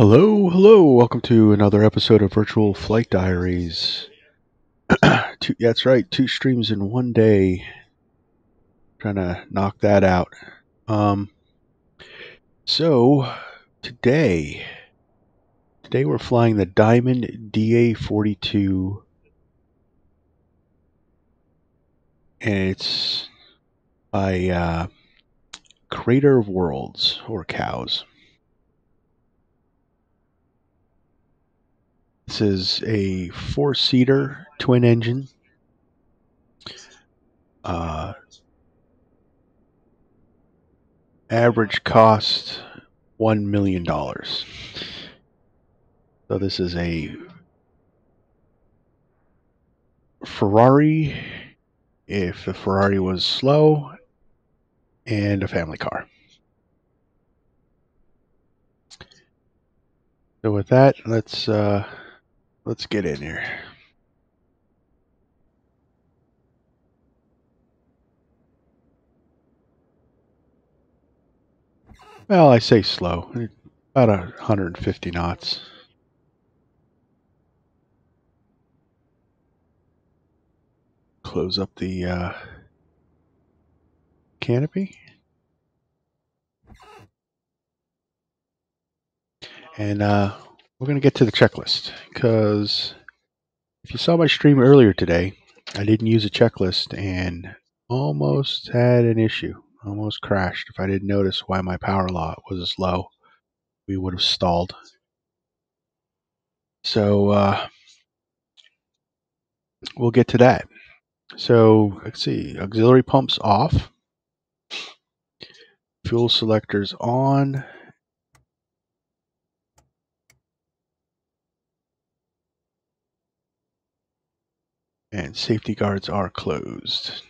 Hello, hello. Welcome to another episode of Virtual Flight Diaries. That's right, 2 streams in one day. Trying to knock that out. So today we're flying the Diamond DA42, and it's by Creator of Worlds, or COWS. This is a 4-seater twin engine. Average cost $1 million. So this is a Ferrari, if the Ferrari was slow, and a family car. So with that, let's get in here. Well, I say slow, about 150 knots. Close up the canopy. And we're going to get to the checklist, because if you saw my stream earlier today, I didn't use a checklist and almost had an issue. Almost crashed. If I didn't notice why my power law was low, we would have stalled. So we'll get to that. So let's see, auxiliary pumps off, fuel selectors on, and safety guards are closed.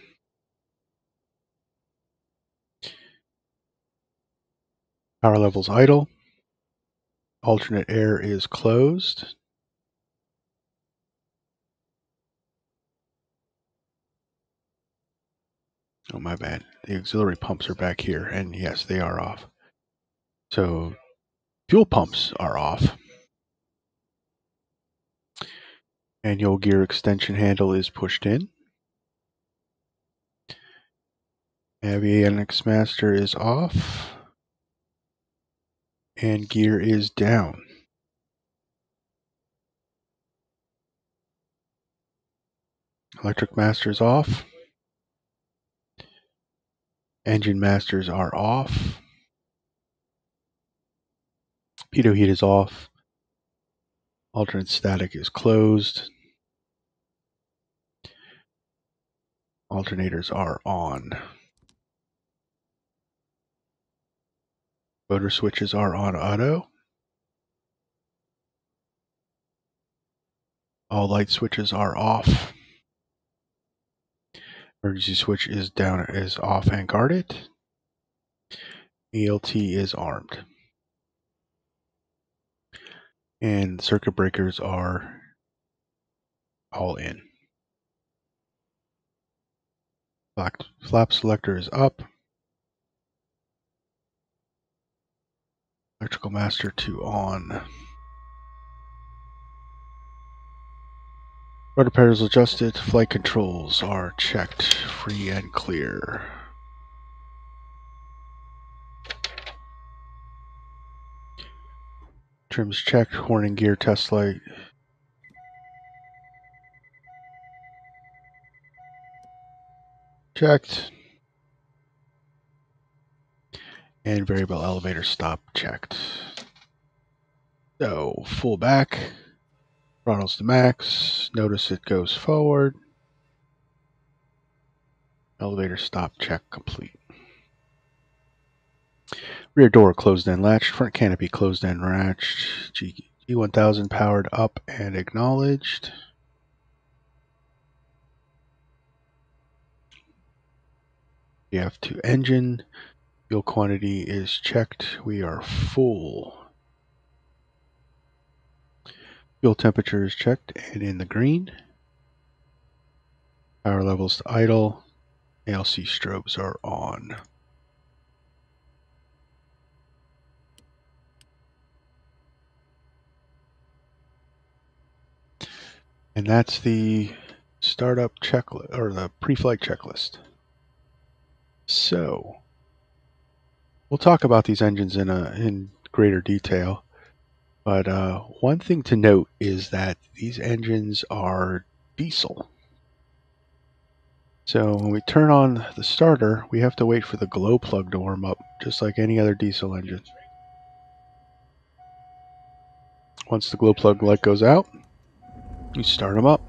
Power levels idle. Alternate air is closed. Oh, my bad. The auxiliary pumps are back here, and yes, they are off. So fuel pumps are off. Manual gear extension handle is pushed in. Avionics master is off. And gear is down. Electric masters off. Engine masters are off. Pitot heat is off. Alternate static is closed. Alternators are on. Motor switches are on auto. All light switches are off. Emergency switch is off and guarded. ELT is armed. And circuit breakers are all in. Flap selector is up. Electrical master 2 on. Rudder pedals adjusted. Flight controls are checked, free and clear. Trims checked. Horn and gear test light. Checked. And variable elevator stop checked. So full back. Throttles to max. Notice it goes forward. Elevator stop check complete. Rear door closed and latched. Front canopy closed and latched. G1000 powered up and acknowledged. EF2 engine. Fuel quantity is checked. We are full. Fuel temperature is checked and in the green. Power levels to idle. ALC strobes are on. And that's the startup checklist, or the pre-flight checklist. So we'll talk about these engines in greater detail, but one thing to note is that these engines are diesel. So when we turn on the starter, we have to wait for the glow plug to warm up, just like any other diesel engine. Once the glow plug light goes out, you start them up.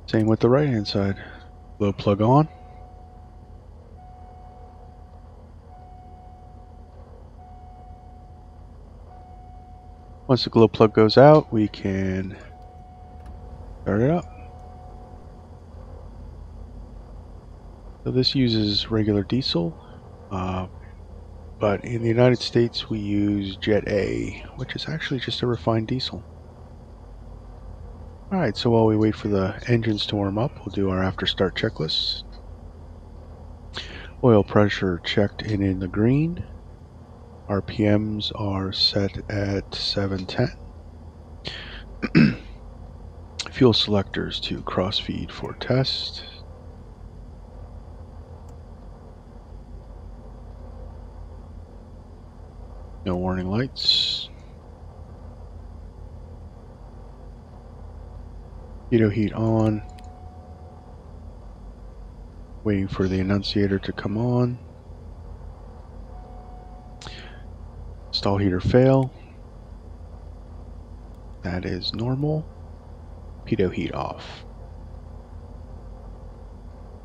Same with the right hand side. Glow plug on. Once the glow plug goes out, we can start it up. So this uses regular diesel, but in the United States we use Jet A, which is actually just a refined diesel. Alright, so while we wait for the engines to warm up, we'll do our after start checklist. Oil pressure checked in the green. RPMs are set at 710. Fuel selectors to crossfeed for test. No warning lights. Pitot heat on. Waiting for the annunciator to come on. Stall heater fail. That is normal. Pitot heat off.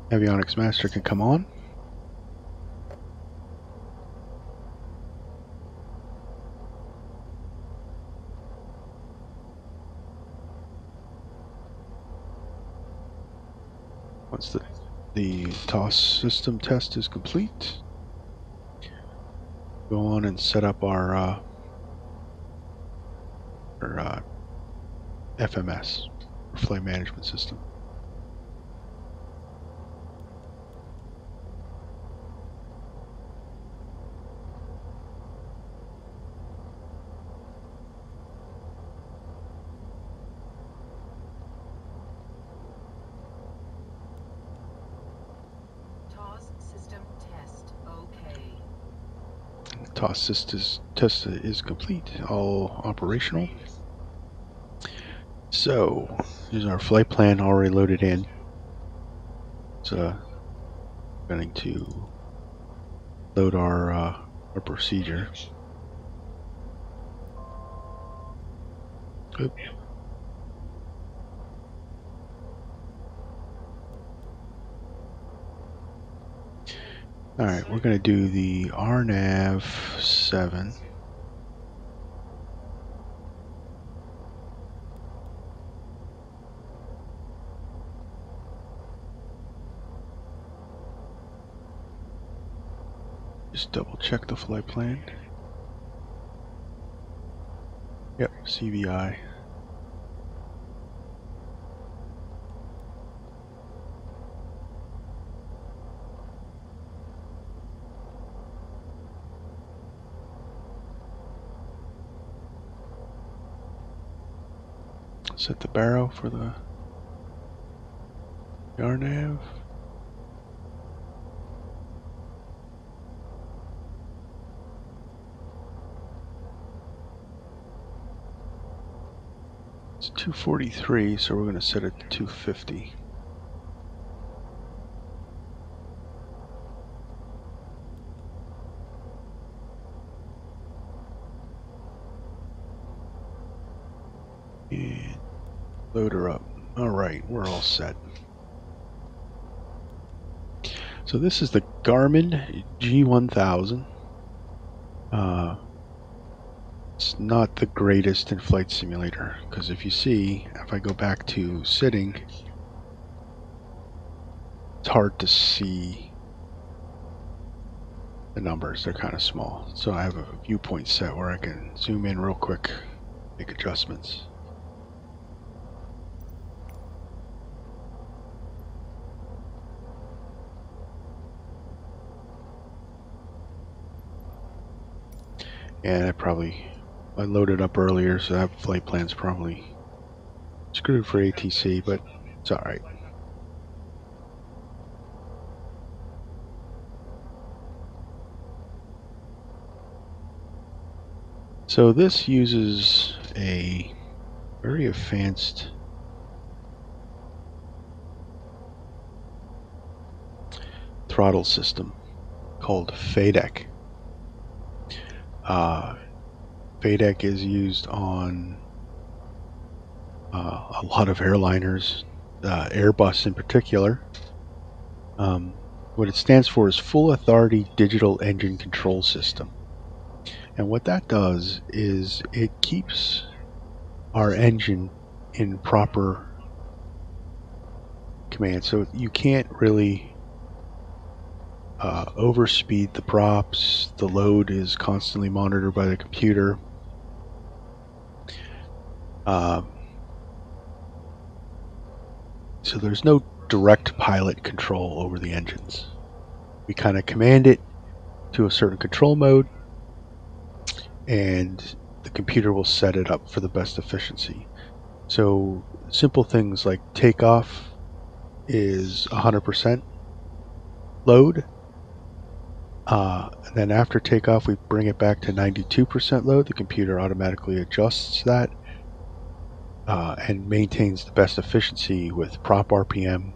Avionics master can come on. Once the TOS system test is complete, go on and set up our FMS, or flight management system. TOS system test is complete, all operational. So, here's our flight plan already loaded in. So, going to load our procedure. Oop. Alright, we're going to do the RNAV 7. Just double check the flight plan. Yep, CVI. Set the barrow for the RNAV. It's 243, so we're going to set it to 250. And load her up. Alright, we're all set. So this is the Garmin G1000. It's not the greatest in flight simulator, because if you see, if I go back to sitting, it's hard to see the numbers. They're kind of small. So I have a viewpoint set where I can zoom in real quick, make adjustments. And I loaded up earlier, so that flight plan's probably screwed for ATC, but it's alright. So this uses a very advanced throttle system called FADEC. FADEC is used on a lot of airliners, Airbus in particular. What it stands for is Full Authority Digital Engine Control System. And what that does is it keeps our engine in proper command. So you can't really overspeed the props. The load is constantly monitored by the computer. So there's no direct pilot control over the engines. We kind of command it to a certain control mode, and the computer will set it up for the best efficiency. So simple things like takeoff is 100% load. And then after takeoff, we bring it back to 92% load. The computer automatically adjusts that and maintains the best efficiency with prop RPM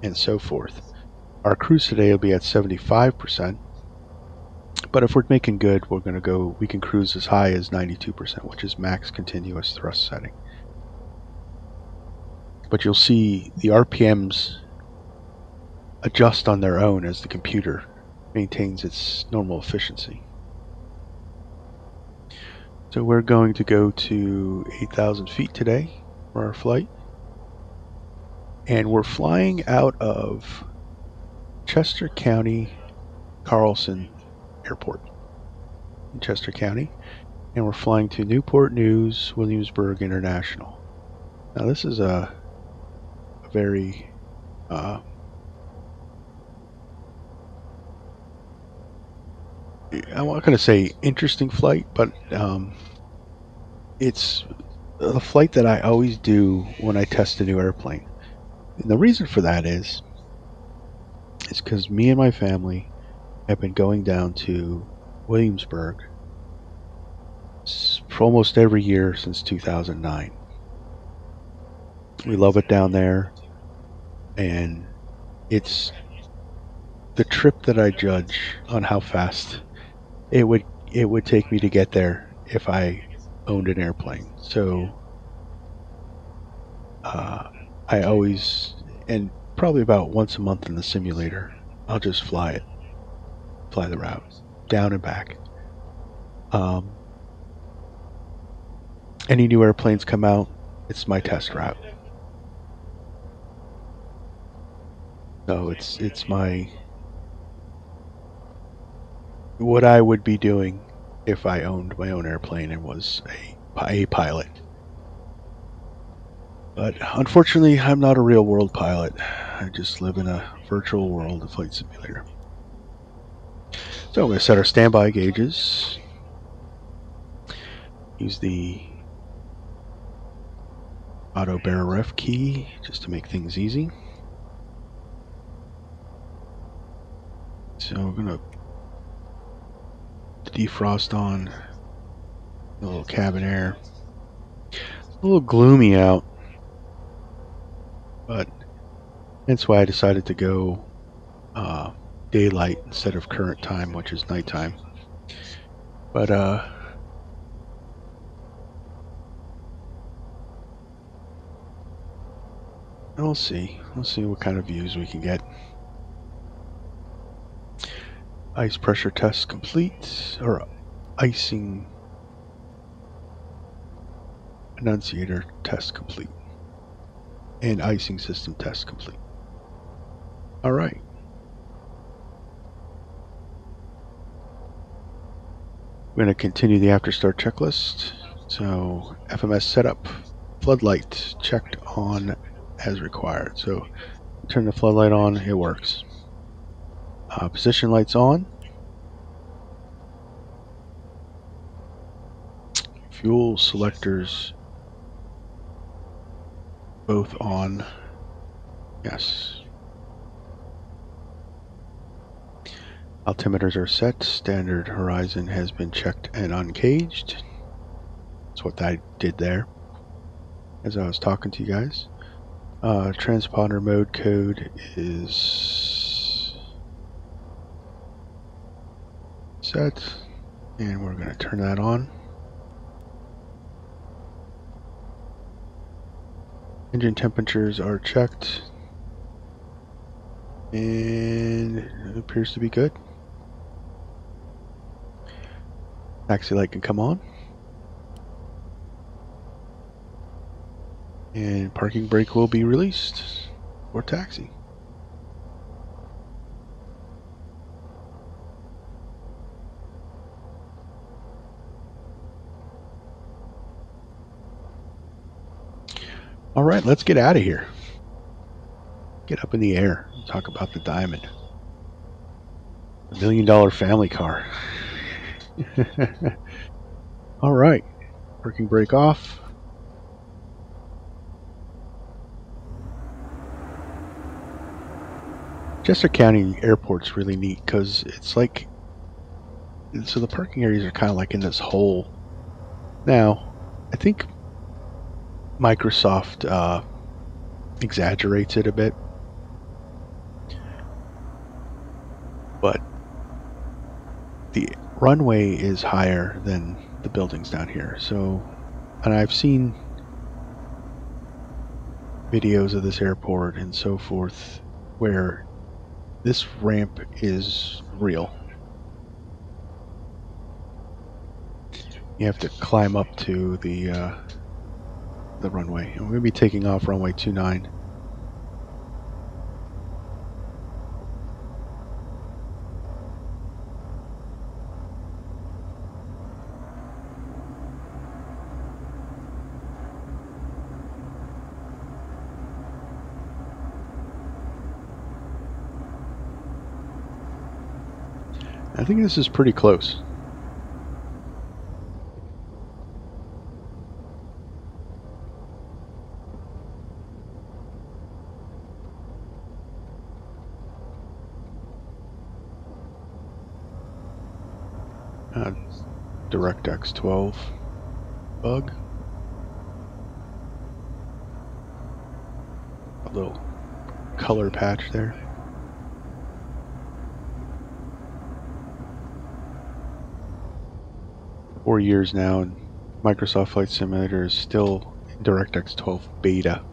and so forth. Our cruise today will be at 75%, but if we're making good, we can cruise as high as 92%, which is max continuous thrust setting. But you'll see the RPMs adjust on their own as the computer maintains its normal efficiency. So we're going to go to 8,000 feet today for our flight. And we're flying out of Chester County Carlson Airport in Chester County. And we're flying to Newport News, Williamsburg International. Now this is a very I'm not going to say interesting flight, but it's the flight that I always do when I test a new airplane. And the reason for that is because me and my family have been going down to Williamsburg for almost every year since 2009. We love it down there, and it's the trip that I judge on how fast it would take me to get there if I owned an airplane. So I always, and probably about once a month in the simulator, I'll just fly the route down and back. Any new airplanes come out, it's my test route. So it's what I would be doing if I owned my own airplane and was a pilot. But unfortunately, I'm not a real world pilot. I just live in a virtual world of flight simulator. So I'm going to set our standby gauges. Use the auto bearer ref key just to make things easy. So we're going to defrost on a little cabin air. It's a little gloomy out, but that's why I decided to go daylight instead of current time, which is nighttime. But we'll see what kind of views we can get. Ice pressure test complete, or icing annunciator test complete, and icing system test complete. All right. We're going to continue the after start checklist. So FMS setup, floodlight checked on as required. So turn the floodlight on, it works. Position lights on. fuel selectors both on. Yes. Altimeters are set. Standard horizon has been checked and uncaged. That's what I did there as I was talking to you guys. Transponder mode code is set, and we're going to turn that on. Engine temperatures are checked, and it appears to be good. Taxi light can come on. And parking brake will be released for taxi. All right, let's get out of here. Get up in the air and talk about the Diamond. $1 million family car. All right, parking brake off. Chester County Airport's really neat because it's like, so the parking areas are kind of like in this hole. Now, I think Microsoft exaggerates it a bit, but the runway is higher than the buildings down here. So, and I've seen videos of this airport and so forth where this ramp is real. You have to climb up to the runway. And we're going to be taking off runway 29. I think this is pretty close. DirectX 12 bug. A little color patch there. For 4 years now, and Microsoft Flight Simulator is still in DirectX 12 beta.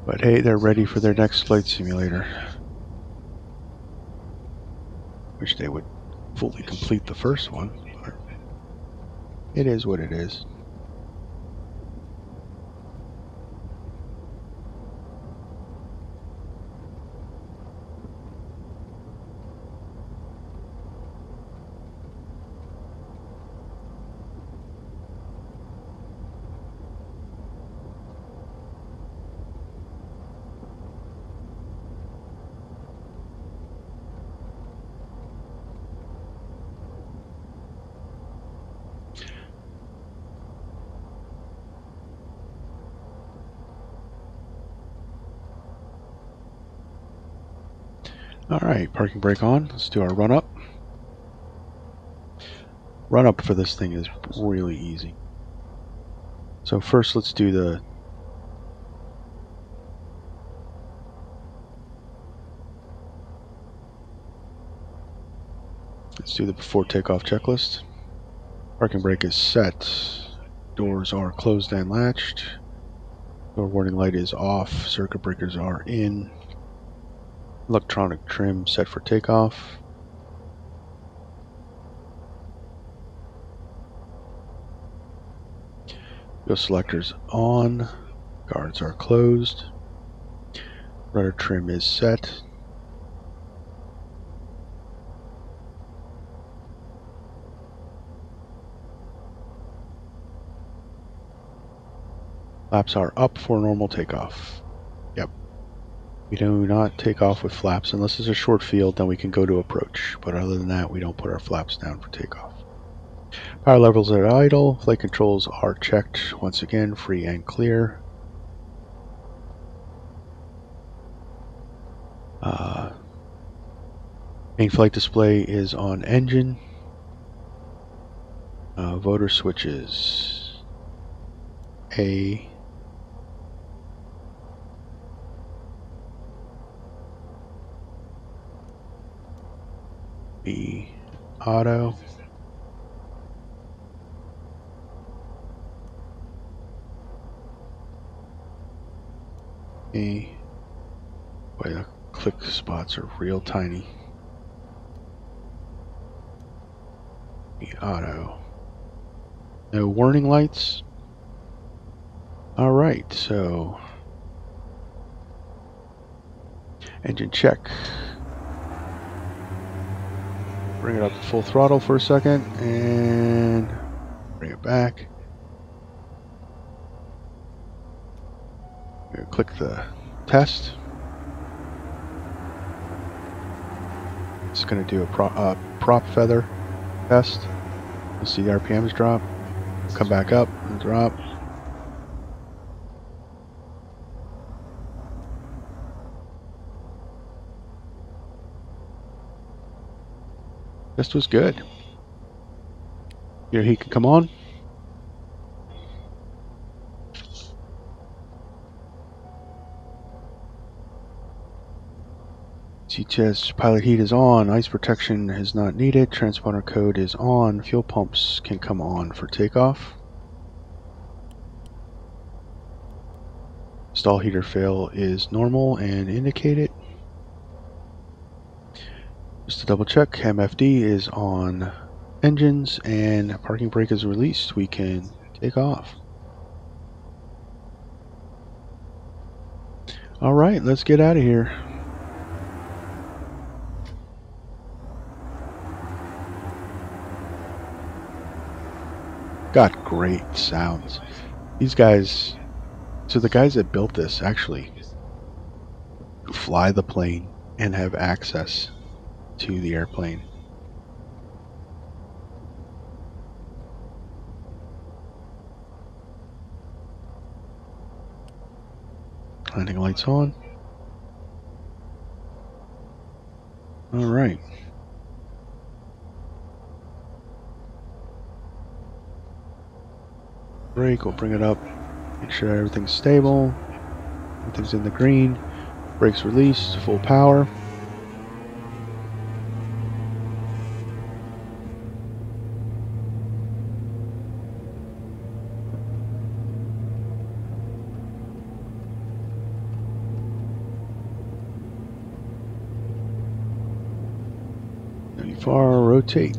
But hey, they're ready for their next flight simulator. Wish they would fully complete the first one, but it is what it is. Alright, parking brake on. Let's do our run up. Run up for this thing is really easy. So first let's do the before takeoff checklist. Parking brake is set. Doors are closed and latched. Door warning light is off. Circuit breakers are in. Electronic trim set for takeoff. Fuel selectors on. Guards are closed. Rudder trim is set. Flaps are up for normal takeoff. Yep. We do not take off with flaps unless it's a short field, then we can go to approach. But other than that, we don't put our flaps down for takeoff. Power levels are idle. Flight controls are checked once again, free and clear. Main flight display is on engine. Votor switches. A. B. Auto. A. Boy, the click spots are real tiny. B. Auto. No warning lights. Alright, so engine check. Bring it up to full throttle for a second and bring it back. Click the test. It's going to do a prop feather test. You'll see the RPMs drop. Come back up and drop. Test was good. Your heat can come on. CTS pilot heat is on. Ice protection is not needed. Transponder code is on. Fuel pumps can come on for takeoff. Stall heater fail is normal and indicated. Just to double check, MFD is on engines and parking brake is released. We can take off. Alright, let's get out of here. Got great sounds. These guys, so the guys that built this actually fly the plane and have access to the airplane. Landing lights on. All right. Brake, we'll bring it up, make sure everything's stable, everything's in the green, brakes released, full power. Far rotate.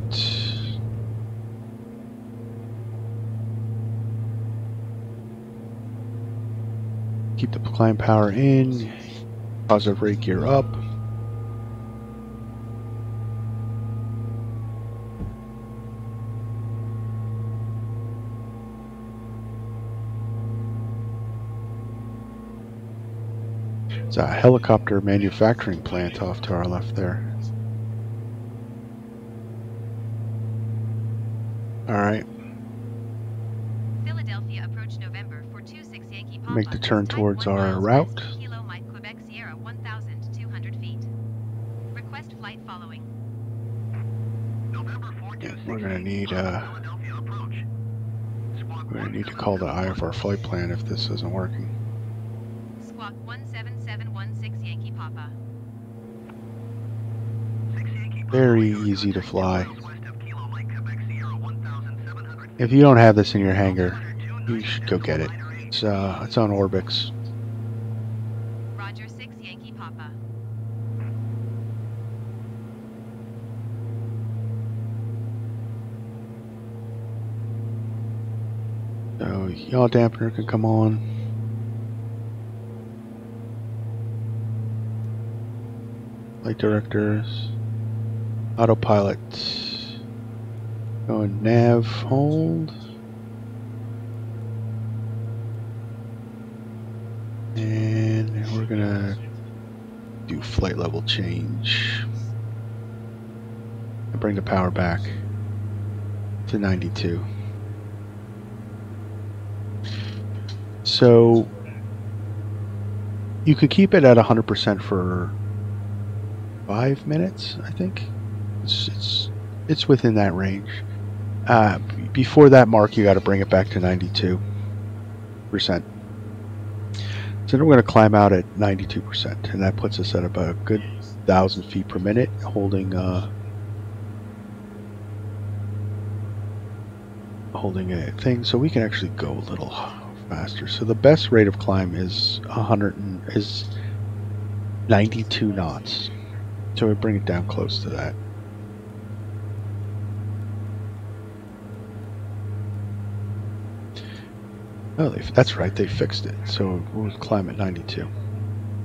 Keep the climb power in. Positive rate gear up. It's a helicopter manufacturing plant off to our left there. Alright. Philadelphia approach November for 26 Yankee Papa. Make the turn towards our route. Kilo Mike Quebec Sierra 1,200 feet. Request flight following. Yeah, we're gonna need to call the IFR flight plan if this isn't working. Squawk 17716 Yankee Papa. Very easy to fly. If you don't have this in your hangar, you should go get it. It's on Orbix. Roger 6 Yankee Papa. So yaw dampener can come on. Flight directors. Autopilot. Going nav hold. And we're gonna do flight level change. And bring the power back. to 92. So you could keep it at 100% for 5 minutes, I think. It's within that range. Before that mark, you got to bring it back to 92%. So then we're going to climb out at 92%, and that puts us at about a good 1,000 feet per minute, holding a thing, so we can actually go a little faster. So the best rate of climb is 92 knots. So we bring it down close to that. Oh, that's right, they fixed it. So we'll climb at 92,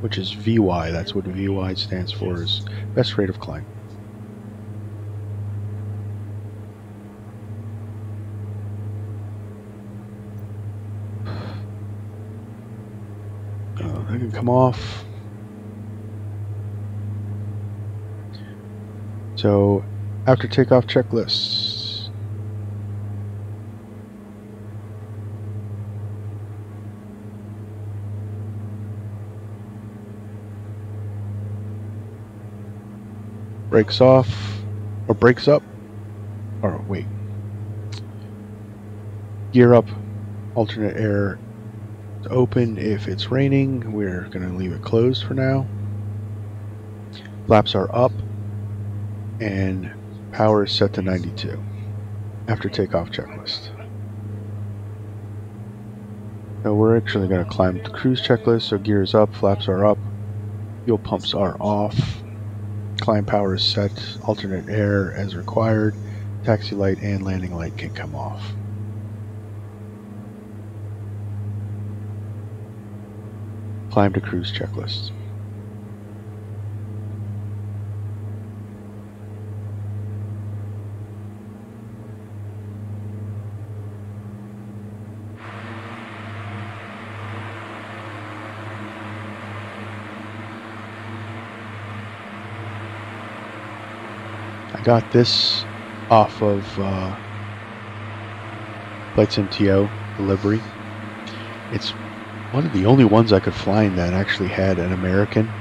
which is VY. That's what VY stands for, is best rate of climb. I can come off. So after takeoff checklists. Brakes off, or brakes up, or wait. Gear up, alternate air to open. If it's raining, we're going to leave it closed for now. Flaps are up, and power is set to 92 after takeoff checklist. So we're actually going to climb the cruise checklist. So gears up, flaps are up, fuel pumps are off. Climb power is set, alternate air as required, taxi light and landing light can come off. Climb to cruise checklist. I got this off of Flights MTO delivery. It's one of the only ones I could find that actually had an American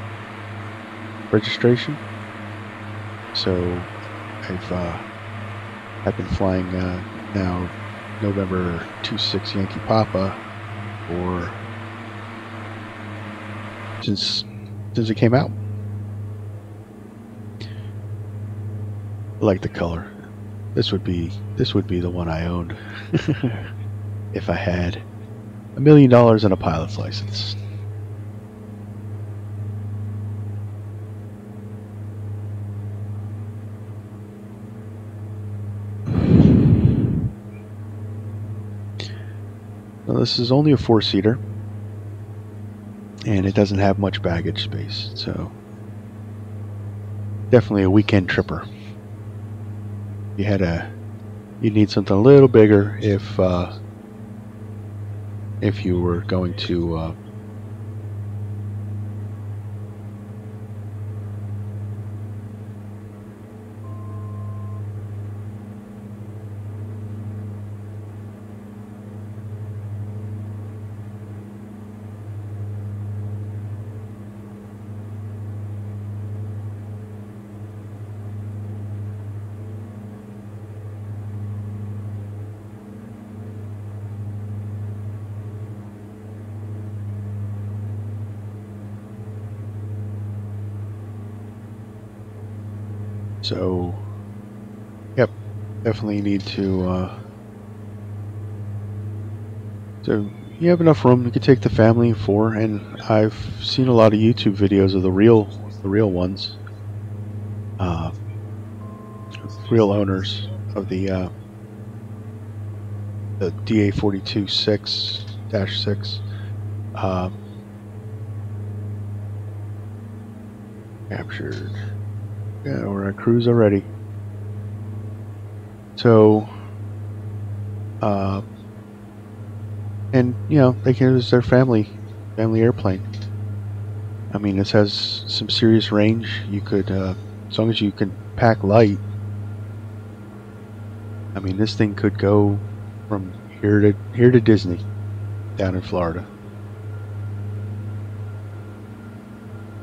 registration. So I've been flying now November 26 Yankee Papa or since it came out. I like the color. This would be the one I owned if I had $1 million and a pilot's license. Now this is only a 4-seater, and it doesn't have much baggage space, so definitely a weekend tripper. You'd need something a little bigger if you were going to So, yep, definitely need to. So you have enough room. You could take the family of 4, and I've seen a lot of YouTube videos of the real ones, real owners of the DA42-6. Captured. Yeah, we're on cruise already. So, and you know, they can use their family airplane. I mean, this has some serious range. You could, as long as you can pack light, I mean, this thing could go from here to Disney down in Florida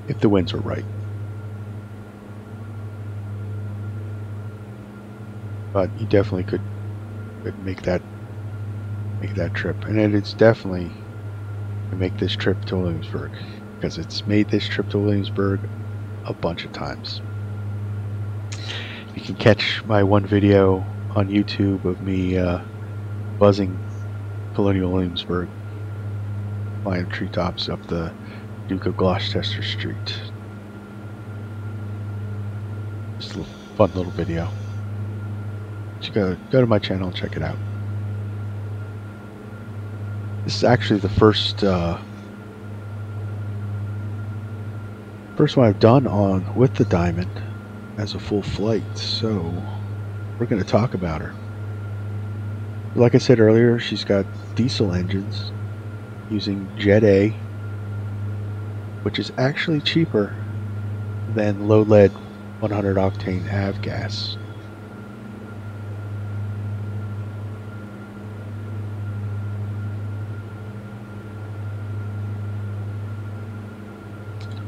if the winds are right. But you definitely could make that trip, and it's definitely to make this trip to Williamsburg, because it's made this trip to Williamsburg a bunch of times. You can catch my one video on YouTube of me buzzing Colonial Williamsburg, flying treetops up the Duke of Gloucester Street. Just a fun little video. You go to my channel and check it out. This is actually the first one I've done with the Diamond as a full flight, so we're going to talk about her. Like I said earlier, she's got diesel engines using Jet A, which is actually cheaper than low lead 100 octane avgas.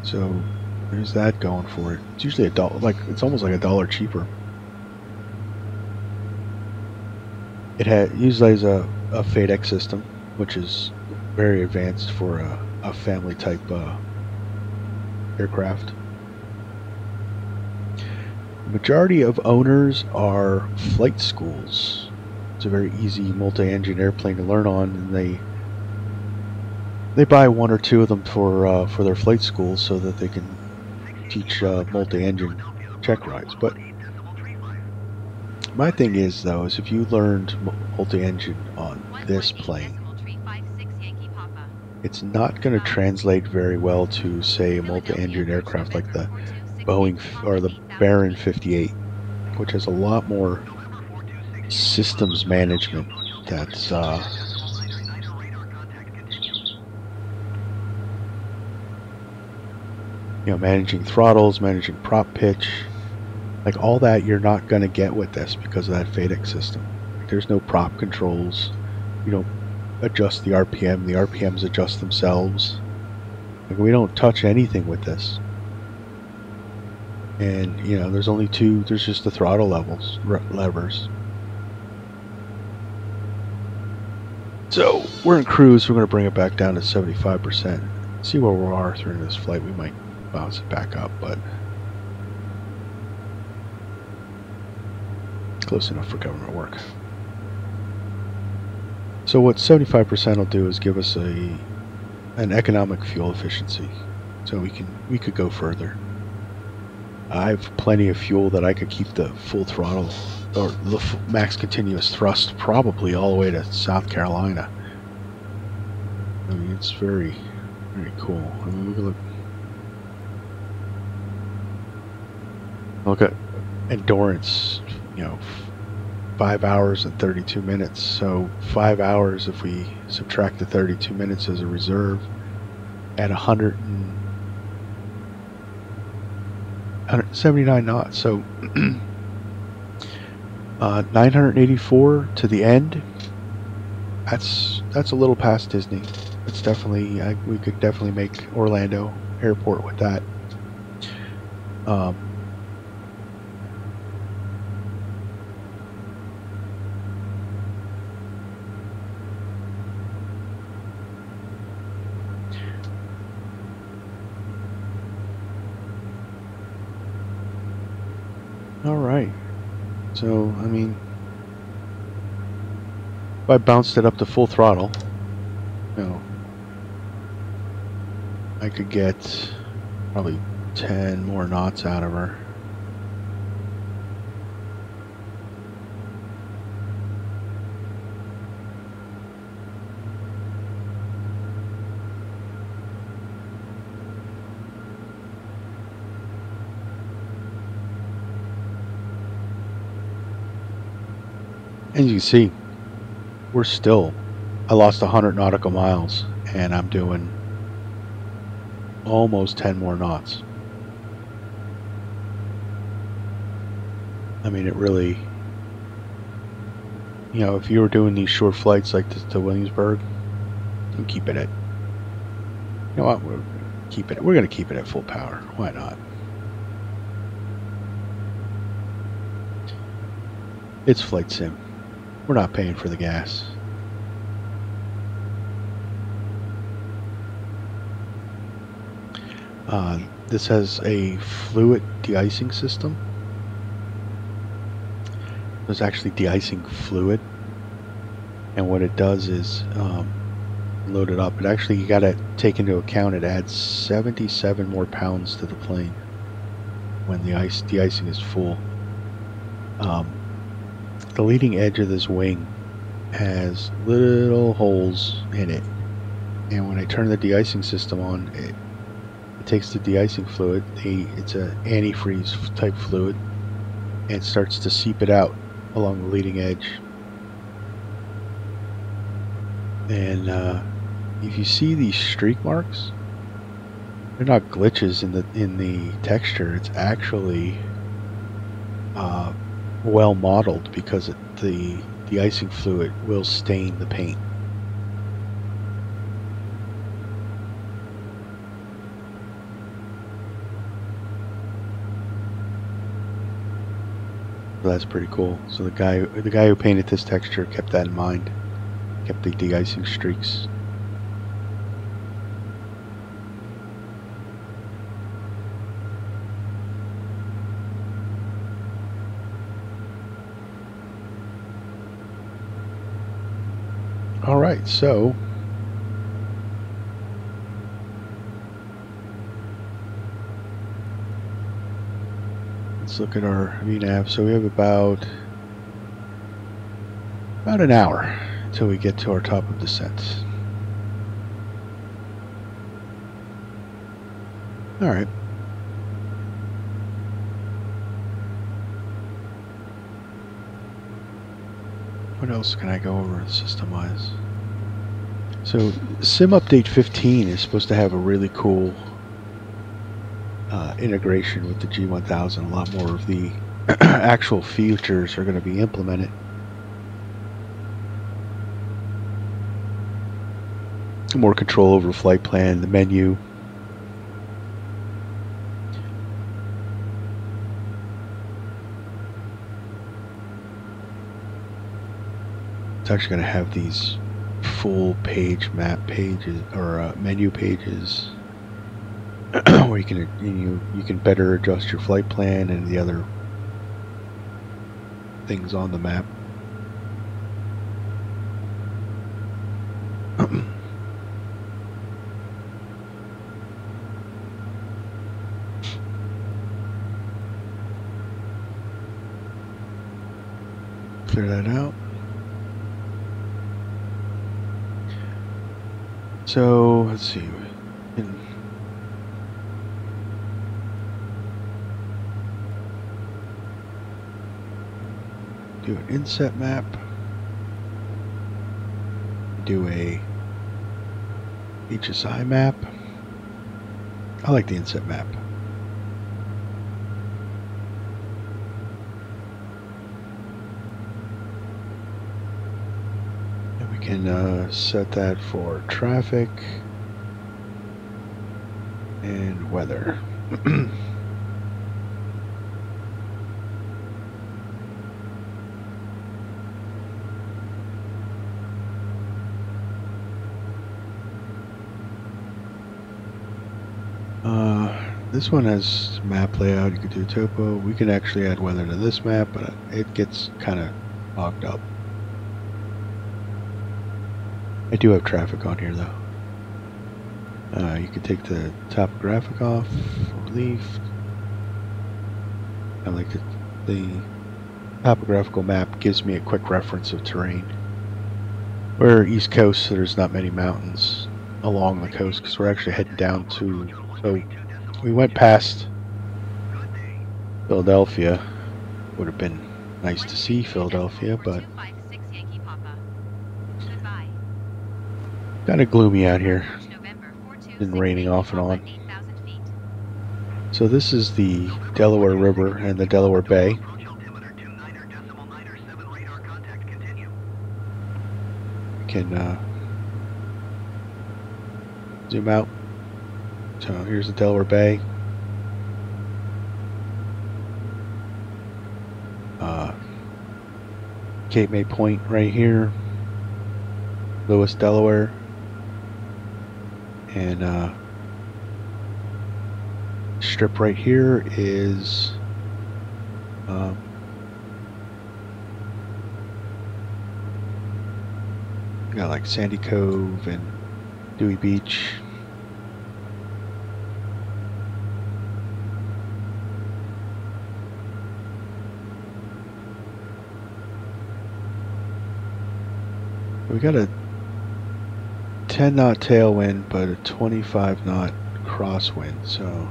So there's that going for it. It's usually $1, it's almost like $1 cheaper. It uses a FADEC system, which is very advanced for a family type aircraft. The majority of owners are flight schools. It's a very easy multi-engine airplane to learn on, and they buy one or two of them for their flight schools so that they can teach multi-engine check rides. But my thing is, though, is if you learned multi-engine on this plane, it's not going to translate very well to, say, a multi-engine aircraft like the Boeing or the Baron 58, which has a lot more systems management that's managing throttles, managing prop pitch, like all that you're not going to get with this because of that FADEC system. There's no prop controls. You don't adjust the RPM. The RPMs adjust themselves. Like, we don't touch anything with this. And there's only two. There's just the throttle levers. So we're in cruise. We're going to bring it back down to 75%. See where we are through this flight. We might bounce it back up, but close enough for government work. So what 75% will do is give us an economic fuel efficiency, so we could go further. I have plenty of fuel that I could keep the full throttle or the max continuous thrust probably all the way to South Carolina. I mean, it's very, very cool. I mean, we can look at endurance, 5 hours and 32 minutes. So 5 hours, if we subtract the 32 minutes as a reserve, at 179 knots. So 984 to the end. That's a little past Disney. It's definitely we could definitely make Orlando Airport with that. Alright, so I mean, if I bounced it up to full throttle, I could get probably 10 more knots out of her. As you can see, I lost 100 nautical miles, and I'm doing almost 10 more knots. I mean, it really you know, if you were doing these short flights like this to Williamsburg, you keep it at, you know what, we're gonna keep it at full power. Why not? It's flight sim. We're not paying for the gas. This has a fluid de-icing system. There's actually de-icing fluid, and what it does is load it up. It actually, you got to take into account it adds 77 more pounds to the plane when the de-icing is full. The leading edge of this wing has little holes in it, and when I turn the de-icing system on, it takes the de-icing fluid, it's an antifreeze type fluid, and starts to seep it out along the leading edge. And if you see these streak marks, they're not glitches in the texture. It's actually well modeled, because the de-icing fluid will stain the paint. So that's pretty cool. So the guy who painted this texture kept that in mind. Kept the de-icing streaks. All right, so let's look at our VNAV. So we have about an hour until we get to our top of descent. All right. What else can I go over system-wise? So Sim Update 15 is supposed to have a really cool integration with the G1000. A lot more of the actual features are going to be implemented. More control over flight plan, the menu. It's actually going to have these full page map pages, or menu pages, where you can better adjust your flight plan and the other things on the map. Clear that out. So let's see. Do an inset map. Do a HSI map. I like the inset map. Can set that for traffic and weather. This one has map layout. You could do topo. We can actually add weather to this map, but it gets kind of bogged up. I do have traffic on here though. You can take the topographic off, relief. I like the topographical map gives me a quick reference of terrain. We're East Coast, so there's not many mountains along the coast because we're actually heading down to, so we went past Philadelphia. Would have been nice to see Philadelphia, but kind of gloomy out here. Been raining off and on. So this is the Delaware River and the Delaware Bay. can zoom out. So here's the Delaware Bay. Cape May Point right here. Lewis, Delaware. And strip right here is got like Sandy Cove and Dewey Beach. We got a 10 knot tailwind, but a 25 knot crosswind, so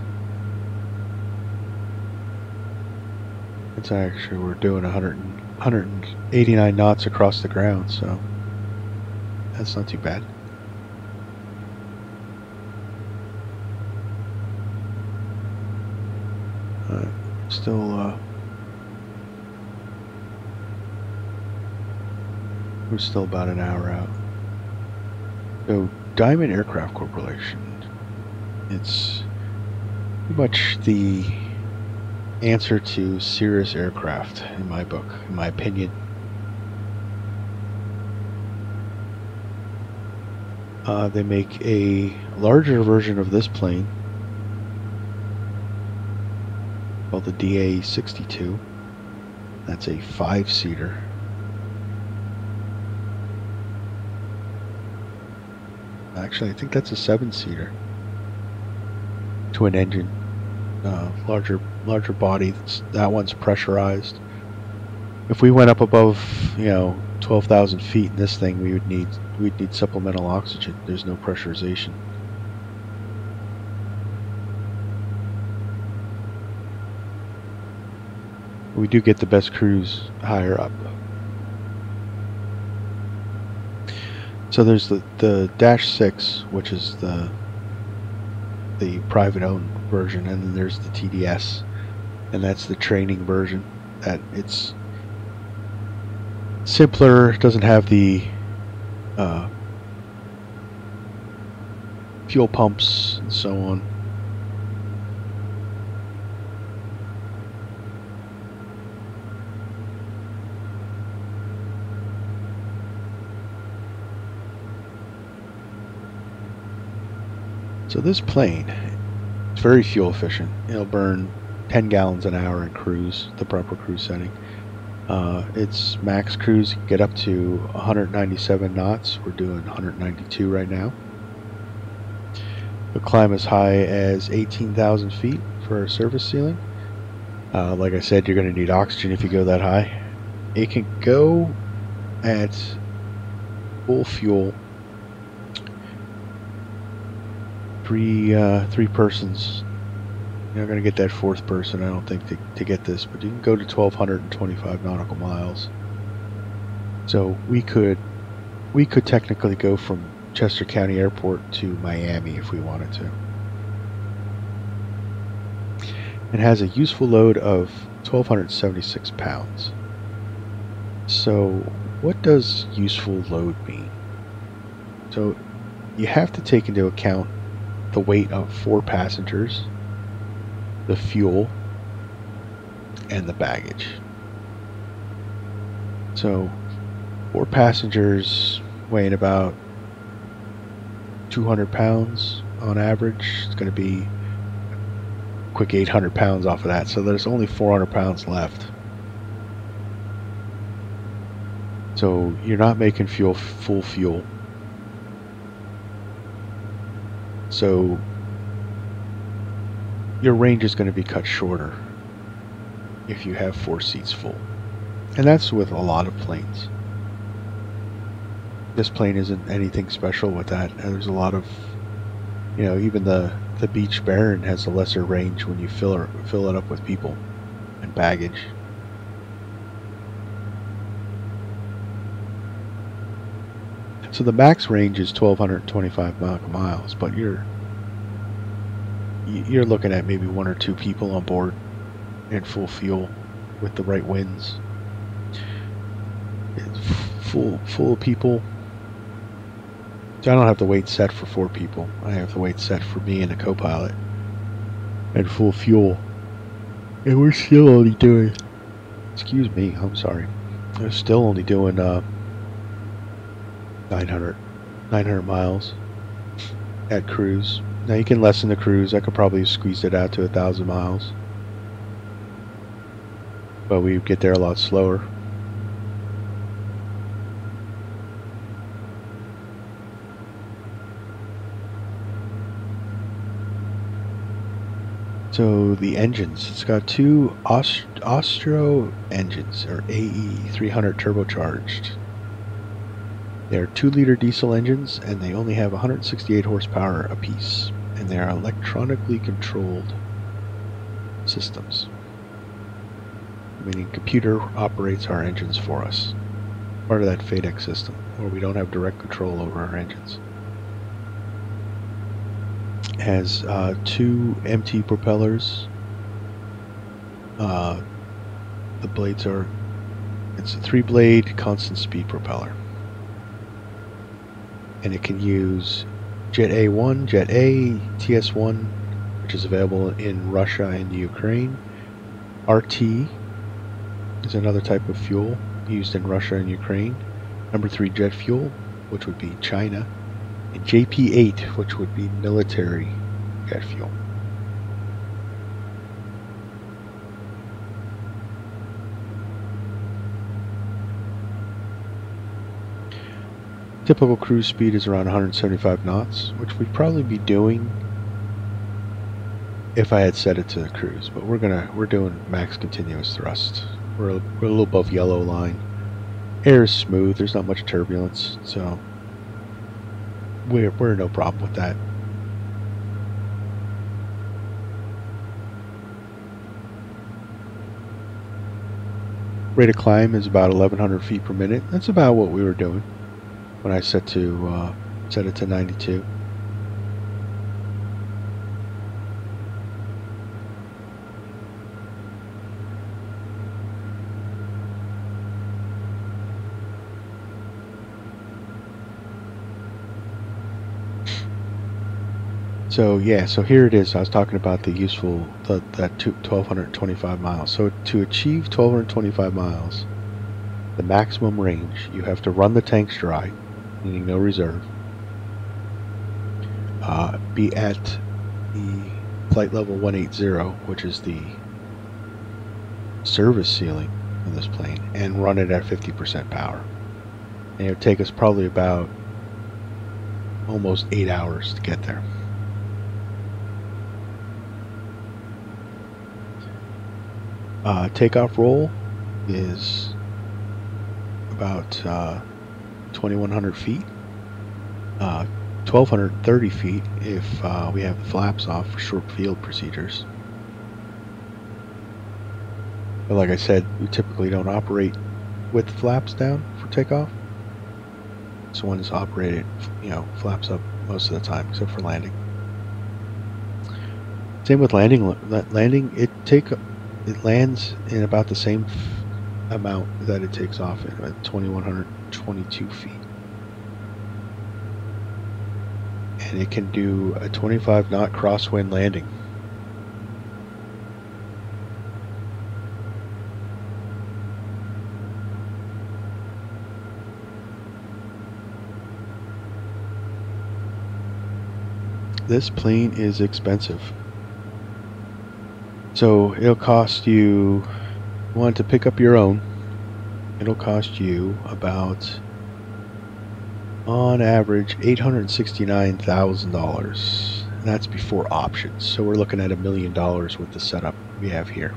it's actually, we're doing 189 knots across the ground, so that's not too bad. We're still about an hour out. So Diamond Aircraft Corporation, it's pretty much the answer to Cirrus Aircraft in my book, in my opinion. They make a larger version of this plane called the DA-62. That's a 5-seater. Actually, I think that's a 7-seater. Twin engine, larger body. That one's pressurized. If we went up above, 12,000 feet in this thing, we'd need supplemental oxygen. There's no pressurization. We do get the best cruise higher up. So there's the Dash 6, which is the private owned version, and then there's the TDS, and that's the training version. That it's simpler, doesn't have the fuel pumps and so on. So this plane, it's very fuel efficient. It'll burn 10 gallons an hour in cruise, the proper cruise setting. Its max cruise can get up to 197 knots. We're doing 192 right now. It'll climb as high as 18,000 feet for our service ceiling. Like I said, you're going to need oxygen if you go that high. It can go at full fuel. Three persons. You're not going to get that fourth person, I don't think, to get this, but you can go to 1,225 nautical miles. So we could technically go from Chester County Airport to Miami if we wanted to. It has a useful load of 1,276 pounds. So what does useful load mean? So you have to take into account the weight of 4 passengers, the fuel, and the baggage. So 4 passengers weighing about 200 pounds on average. It's going to be a quick 800 pounds off of that, so there's only 400 pounds left. So you're not making full fuel. So your range is going to be cut shorter if you have 4 seats full. And that's with a lot of planes. This plane isn't anything special with that. There's a lot of, even the Beech Baron has a lesser range when you fill it up with people and baggage. So the max range is 1,225 nautical miles, but you're looking at maybe 1 or 2 people on board and full fuel with the right winds. It's full of people. I don't have the weight set for 4 people. I have the weight set for me and the co-pilot. And full fuel. And we're still only doing... Excuse me, I'm sorry. We're still only doing 900 miles at cruise. Now you can lessen the cruise. I could probably squeeze it out to 1,000 miles. But we get there a lot slower. So the engines, it's got 2 Austro engines, or AE 300 turbocharged. They're 2-liter diesel engines, and they only have 168 horsepower apiece, and they are electronically controlled systems, meaning computer operates our engines for us. Part of that FADEC system, where we don't have direct control over our engines. Has 2 MT propellers. The blades are, it's a 3-blade constant speed propeller. And it can use Jet A1, Jet A, TS1, which is available in Russia and the Ukraine. RT is another type of fuel used in Russia and Ukraine. Number 3 jet fuel, which would be China. And JP8, which would be military jet fuel. Typical cruise speed is around 175 knots, which we'd probably be doing if I had set it to the cruise. But we're doing max continuous thrust. We're a little above yellow line. Air is smooth. There's not much turbulence, so we're no problem with that. Rate of climb is about 1,100 feet per minute. That's about what we were doing when I set it to 92. So yeah, so here it is. I was talking about the useful, that 1,225 miles. So to achieve 1,225 miles, the maximum range, you have to run the tanks dry, meaning no reserve. Be at the flight level 180, which is the service ceiling of this plane, and run it at 50% power. And it would take us probably about almost 8 hours to get there. Takeoff roll is about 2,100 feet, 1,230 feet if we have the flaps off for short field procedures. But like I said, we typically don't operate with flaps down for takeoff. This one is operated, flaps up most of the time, except for landing. Same with landing. Landing, it lands in about the same amount that it takes off at 2,122 feet. And it can do a 25-knot crosswind landing. This plane is expensive. So it'll cost you, to pick up your own, it'll cost you about, on average, $869,000. That's before options. So we're looking at $1 million with the setup we have here.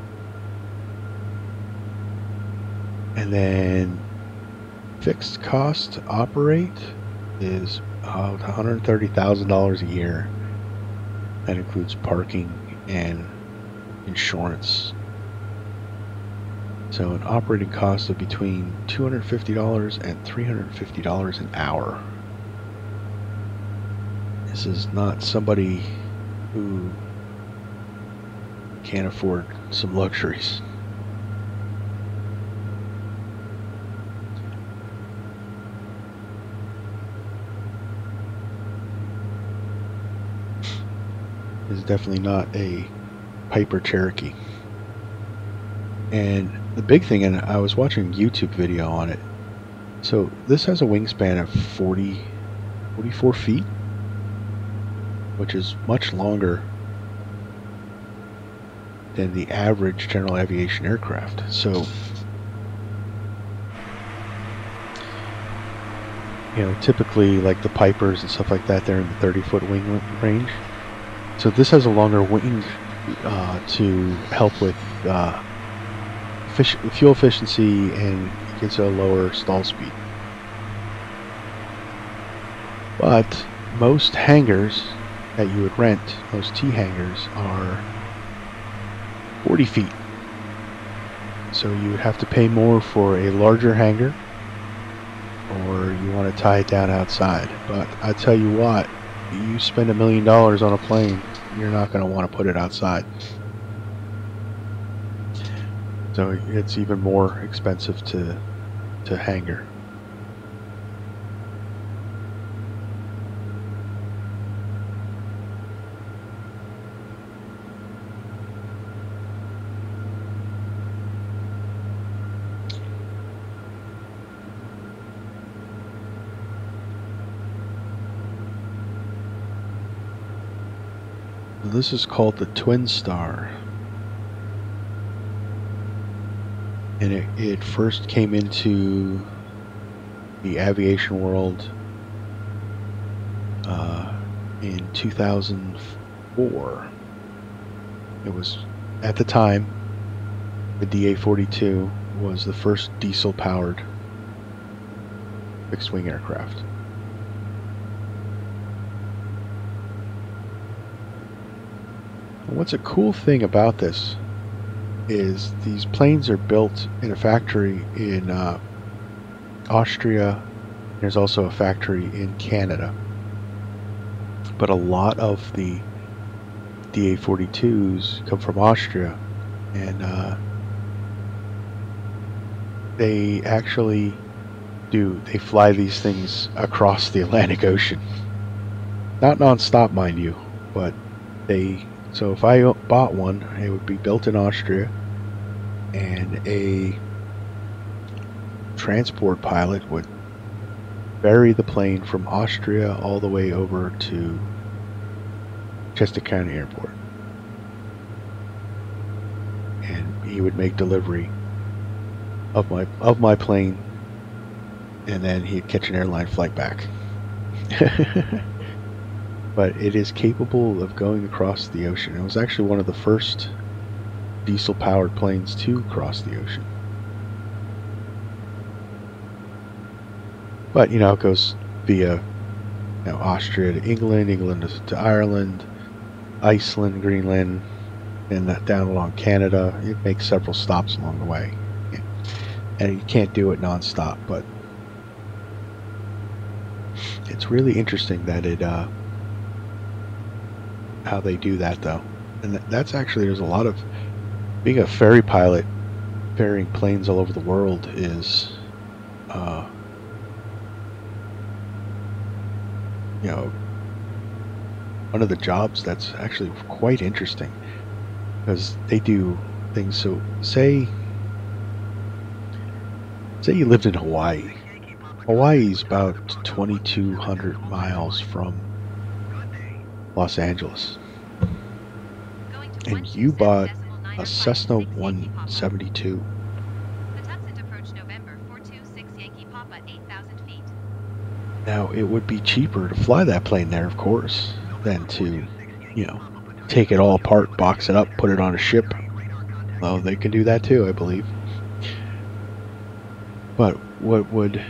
And then fixed cost to operate is about $130,000 a year. That includes parking and insurance. So an operating cost of between $250 and $350 an hour. This is not somebody who can't afford some luxuries. is definitely not a Piper Cherokee. And the big thing, and I was watching a YouTube video on it, so this has a wingspan of 44 feet, which is much longer than the average general aviation aircraft. So, you know, typically like the Pipers and stuff like that, they're in the 30-foot wing range. So this has a longer wing to help with fuel efficiency, and gives a lower stall speed. But most hangars that you would rent, most T hangars, are 40 feet. So you would have to pay more for a larger hangar, or you want to tie it down outside. But I tell you what, you spend $1 million on a plane, you're not going to want to put it outside. So it's even more expensive to hangar. This is called the Twin Star. And it first came into the aviation world in 2004. It was, at the time, the DA42 was the first diesel-powered fixed-wing aircraft. What's a cool thing about this is these planes are built in a factory in Austria. There's also a factory in Canada. But a lot of the DA42s come from Austria, and they actually they fly these things across the Atlantic Ocean. Not non-stop, mind you, but so if I bought one, it would be built in Austria, and a transport pilot would ferry the plane from Austria all the way over to Chester County Airport. And he would make delivery of my plane, and then he'd catch an airline flight back. But it is capable of going across the ocean. It was actually one of the first diesel-powered planes to cross the ocean. But, you know, it goes via, Austria to England, England to Ireland, Iceland, Greenland, and down along Canada. It makes several stops along the way. And you can't do it non-stop, but it's really interesting that how they do that, though. And that's actually, there's a lot of, being a ferry pilot, ferrying planes all over the world is, one of the jobs that's actually quite interesting, because they do things. So say you lived in Hawaii. Hawaii's about 2,200 miles from Los Angeles, and you bought a Cessna 172. Now, it would be cheaper to fly that plane there, of course, than to, take it all apart, box it up, put it on a ship. Well, they can do that too, I believe. But what would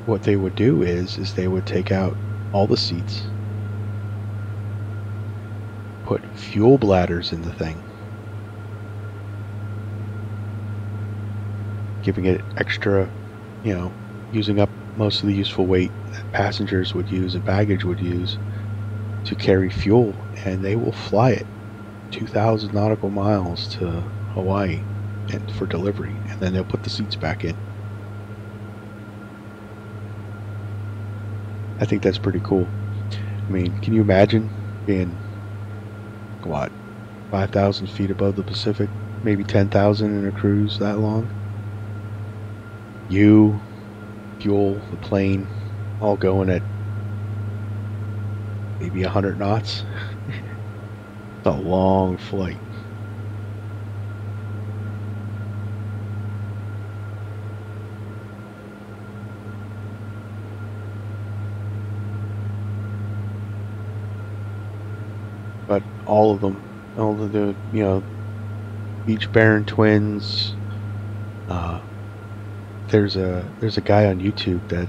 what they would do is they would take out all the seats, put fuel bladders in the thing, giving it extra, using up most of the useful weight that passengers would use and baggage would use to carry fuel, and they will fly it 2,000 nautical miles to Hawaii and for delivery, and then they'll put the seats back in. I think that's pretty cool. I mean, can you imagine being, what, 5,000 feet above the Pacific? Maybe 10,000 in a cruise that long? You, fuel, the plane, all going at maybe 100 knots. It's a long flight. But all of them, all of the, you know, Beach Baron twins. There's a guy on YouTube that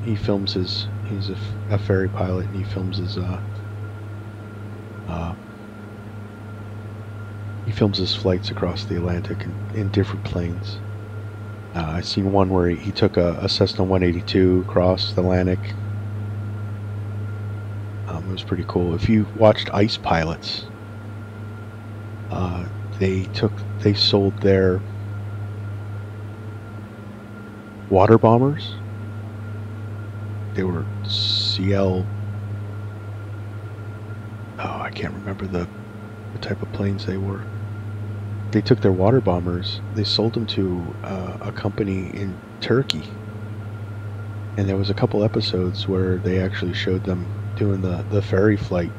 he films his. He's a ferry pilot, and he films his flights across the Atlantic in different planes. I've seen one where he took a Cessna 182 across the Atlantic. It was pretty cool. If you watched Ice Pilots, they sold their water bombers. They were CL. Oh, I can't remember the type of planes they were. They took their water bombers. They sold them to a company in Turkey, and there was a couple episodes where they actually showed them doing the ferry flight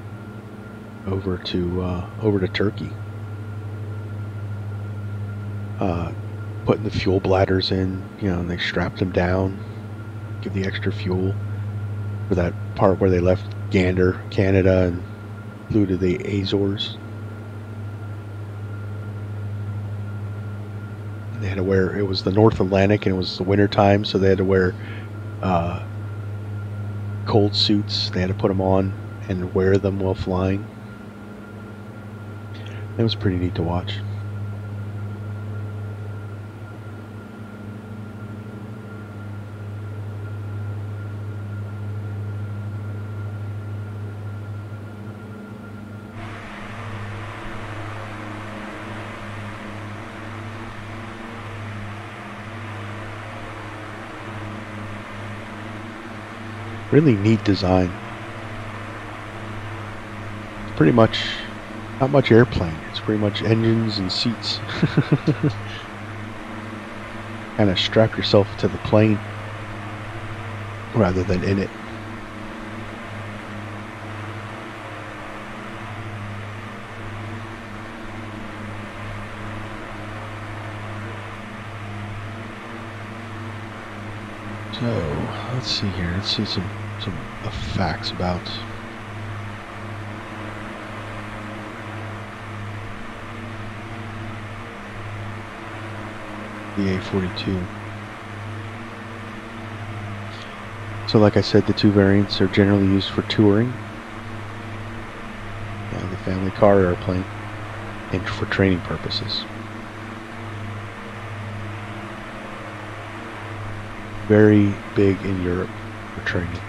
over to Turkey, putting the fuel bladders in, you know, and they strapped them down, give the extra fuel for that part where they left Gander, Canada, and flew to the Azores. And they had to wear, it was the North Atlantic and it was the winter time, so they had to wear cold suits. They had to put them on and wear them while flying. It was pretty neat to watch. Really neat design. It's pretty much not much airplane. It's pretty much engines and seats. Kind of strap yourself to the plane rather than in it. So let's see here. Let's see some facts about the A42. So like I said, the two variants are generally used for touring, the family car airplane, and for training purposes. Very big in Europe for training.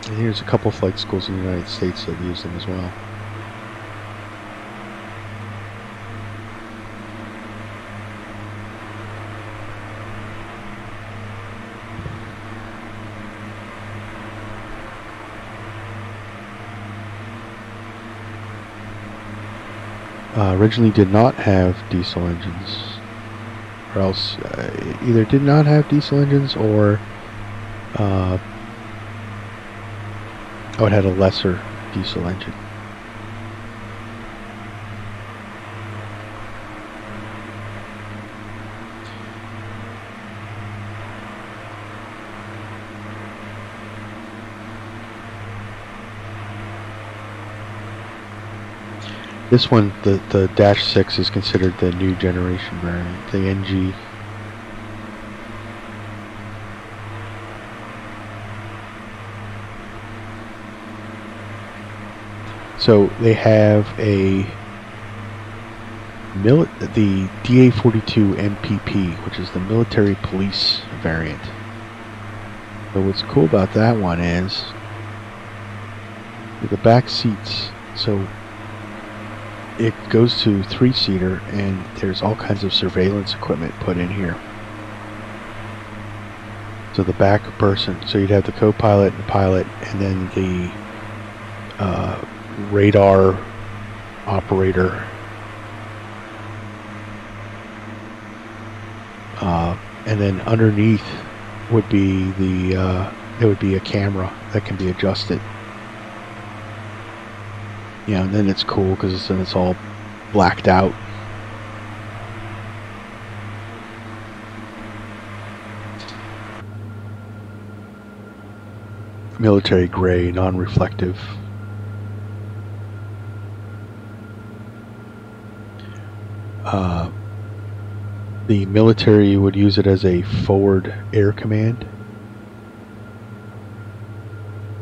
And here's a couple flight schools in the United States that use them as well. Originally did not have diesel engines, or else either did not have diesel engines or it had a lesser diesel engine. This one, the Dash 6, is considered the new generation variant, the NG. So they have the DA42 MPP, which is the military police variant. But what's cool about that one is the back seats. So it goes to 3-seater, and there's all kinds of surveillance equipment put in here. So the back person, so you'd have the co-pilot and the pilot, and then the radar operator, and then underneath would be there would be a camera that can be adjusted. Yeah, and then it's cool because then it's all blacked out. Military gray, non-reflective. The military would use it as a forward air command.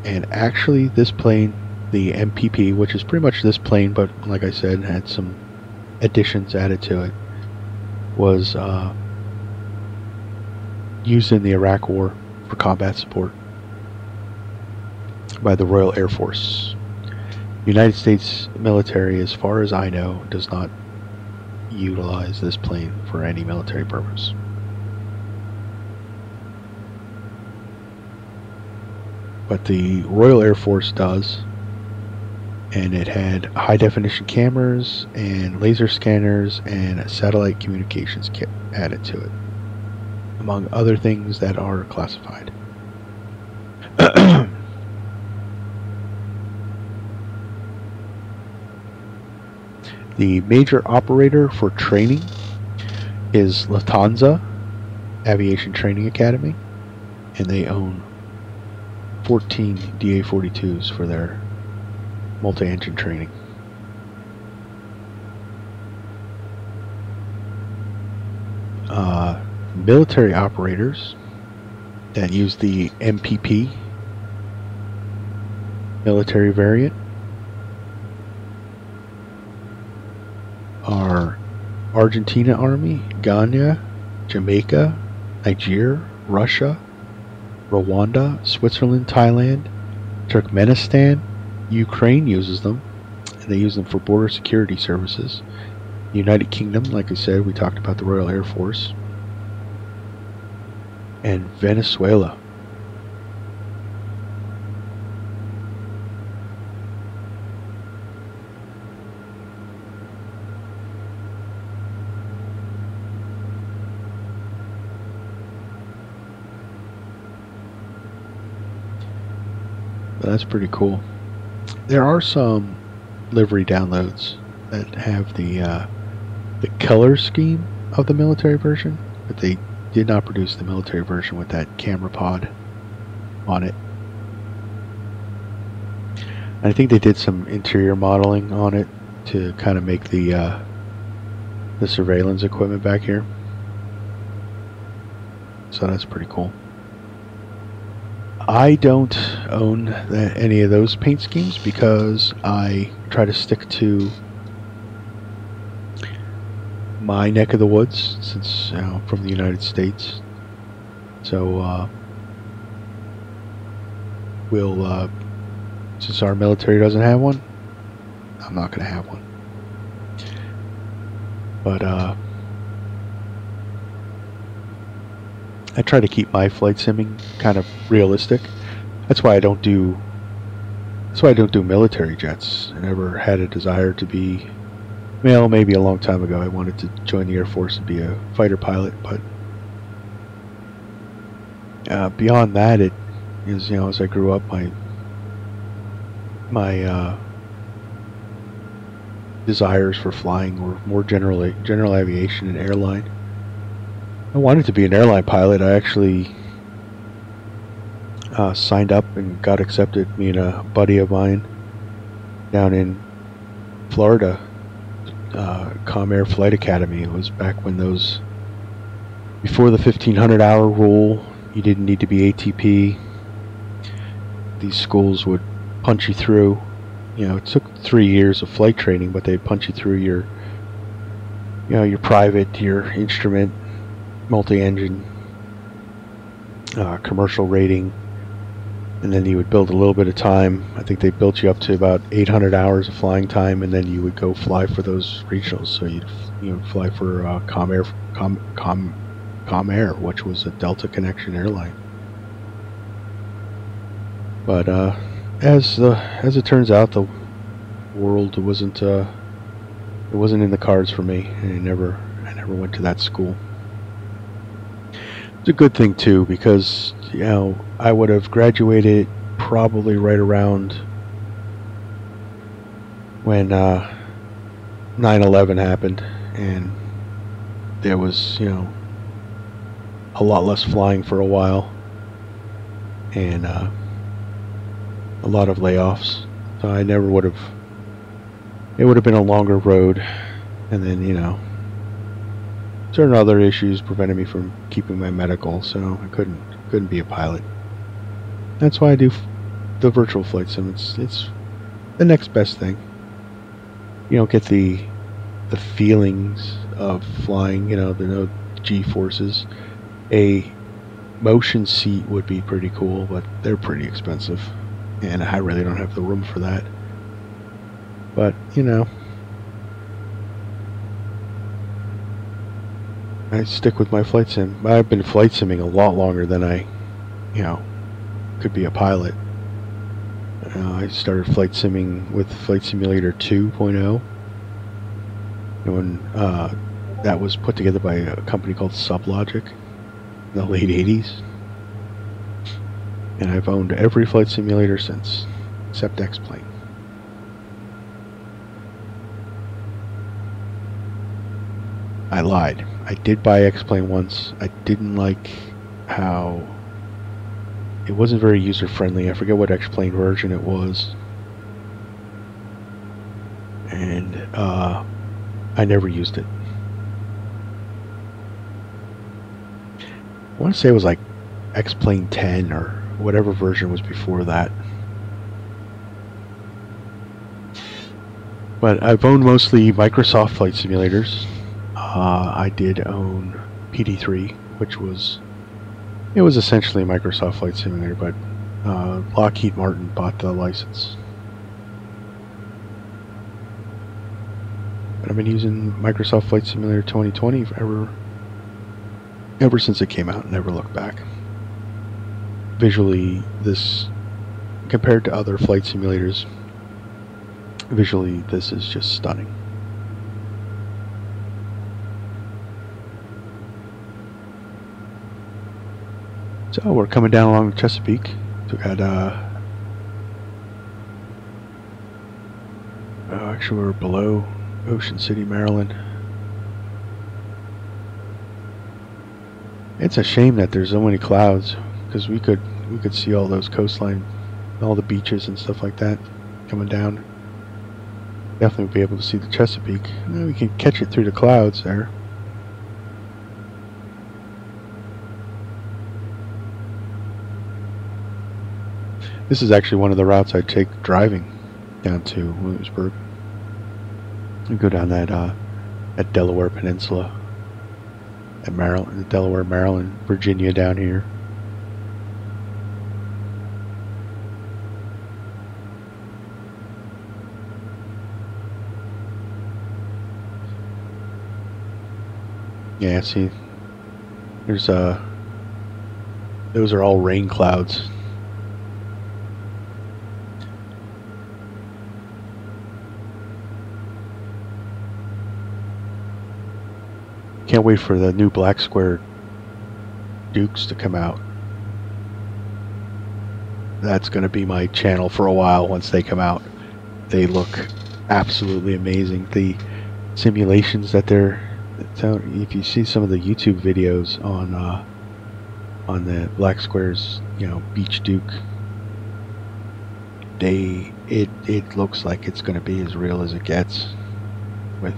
And actually this plane, the MPP, which is pretty much this plane, but like I said, had some additions added to it, was used in the Iraq War for combat support by the Royal Air Force. The United States military, as far as I know, does not utilize this plane for any military purpose. But the Royal Air Force does, and it had high definition cameras and laser scanners and a satellite communications kit added to it, among other things that are classified. The major operator for training is Lufthansa Aviation Training Academy, and they own 14 DA42s for their multi-engine training. Military operators that use the MPP military variant are Argentina Army, Ghana, Jamaica, Nigeria, Russia, Rwanda, Switzerland, Thailand, Turkmenistan. Ukraine uses them, and they use them for border security services. The United Kingdom, like I said, we talked about the Royal Air Force. And Venezuela. That's pretty cool. There are some livery downloads that have the color scheme of the military version, but they did not produce the military version with that camera pod on it. And I think they did some interior modeling on it to kind of make the surveillance equipment back here. So that's pretty cool. I don't own any of those paint schemes because I try to stick to my neck of the woods, since from the United States. So since our military doesn't have one, I'm not going to have one. But I try to keep my flight simming kind of realistic. That's why I don't do military jets. I never had a desire to be, well, maybe a long time ago I wanted to join the Air Force and be a fighter pilot, but beyond that, it is, as I grew up, my desires for flying were more general aviation and airline. I wanted to be an airline pilot. I actually signed up and got accepted. Me and a buddy of mine down in Florida, Comair Flight Academy. It was back when before the 1500-hour rule, you didn't need to be ATP. These schools would punch you through. It took 3 years of flight training, but they'd punch you through your private, your instrument, multi-engine, commercial rating, and then you would build a little bit of time. I think they built you up to about 800 hours of flying time, and then you would go fly for those regionals. So you'd fly for Comair, which was a Delta Connection airline. But as it turns out, the world wasn't it wasn't in the cards for me, and I never went to that school. It's a good thing too, because you know I would have graduated probably right around when 9/11 happened, and there was, you know, a lot less flying for a while, and a lot of layoffs. So I never would have. It would have been a longer road, and then, you know, certain other issues prevented me from keeping my medical, so I couldn't be a pilot. That's why I do the virtual flight sim. It's the next best thing. You don't get the feelings of flying, you know, the no G-forces. A motion seat would be pretty cool, but they're pretty expensive, and I really don't have the room for that. But, you know, I stick with my flight sim. I've been flight simming a lot longer than I, you know, could be a pilot. I started flight simming with Flight Simulator 2.0. When that was put together by a company called Sublogic in the late 80s. And I've owned every flight simulator since, except X-Plane. I lied. I did buy X-Plane once. I didn't like how it wasn't very user-friendly. I forget what X-Plane version it was. And I never used it. I want to say it was like X-Plane 10 or whatever version was before that. But I've owned mostly Microsoft flight simulators. I did own PD3, which was essentially a Microsoft flight simulator, but Lockheed Martin bought the license. But I've been using Microsoft Flight Simulator 2020 ever since it came out, and never looked back. Visually, this, compared to other flight simulators, visually this is just stunning. So we're coming down along the Chesapeake. So we got actually we're below Ocean City, Maryland. It's a shame that there's so many clouds, because we could see all those coastline, all the beaches and stuff like that coming down. Definitely be able to see the Chesapeake. We can catch it through the clouds there. This is actually one of the routes I take driving down to Williamsburg. We go down that at Delaware Peninsula, at Maryland, Delaware, Maryland, Virginia down here. Yeah, see, there's those are all rain clouds. Can't wait for the new black square Dukes to come out. That's going to be my channel for a while once they come out. They look absolutely amazing. The simulations that they're, if you see some of the YouTube videos on the black squares, you know, Beach Duke, it looks like it's going to be as real as it gets with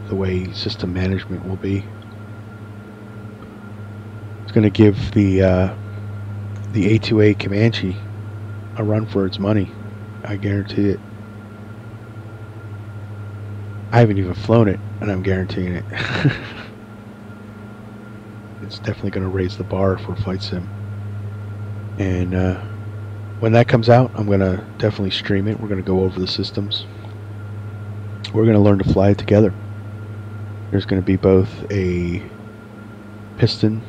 the way system management will be. It's going to give the A2A Comanche a run for its money. I guarantee it. I haven't even flown it, and I'm guaranteeing it. It's definitely going to raise the bar for flight sim. And when that comes out, I'm going to definitely stream it. We're going to go over the systems. We're going to learn to fly it together. There's going to be both a piston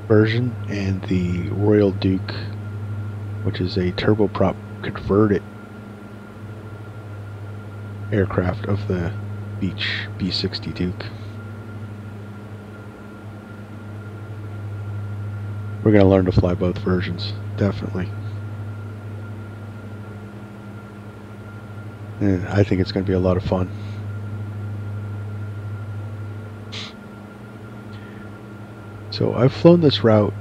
version and the Royal Duke which is a turboprop converted aircraft of the Beech B-60 Duke. We're going to learn to fly both versions, definitely. And I think it's going to be a lot of fun. So I've flown this route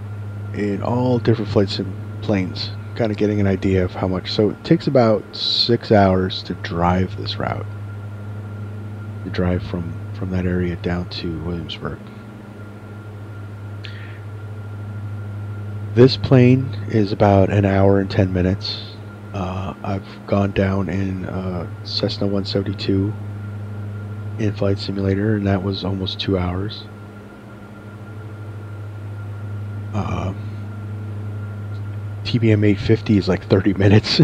in all different flight sim planes, kind of getting an idea of how much. So it takes about 6 hours to drive this route. To drive from that area down to Williamsburg. This plane is about an hour and 10 minutes. I've gone down in Cessna 172 in Flight Simulator, and that was almost 2 hours. TBM 850 is like 30 minutes.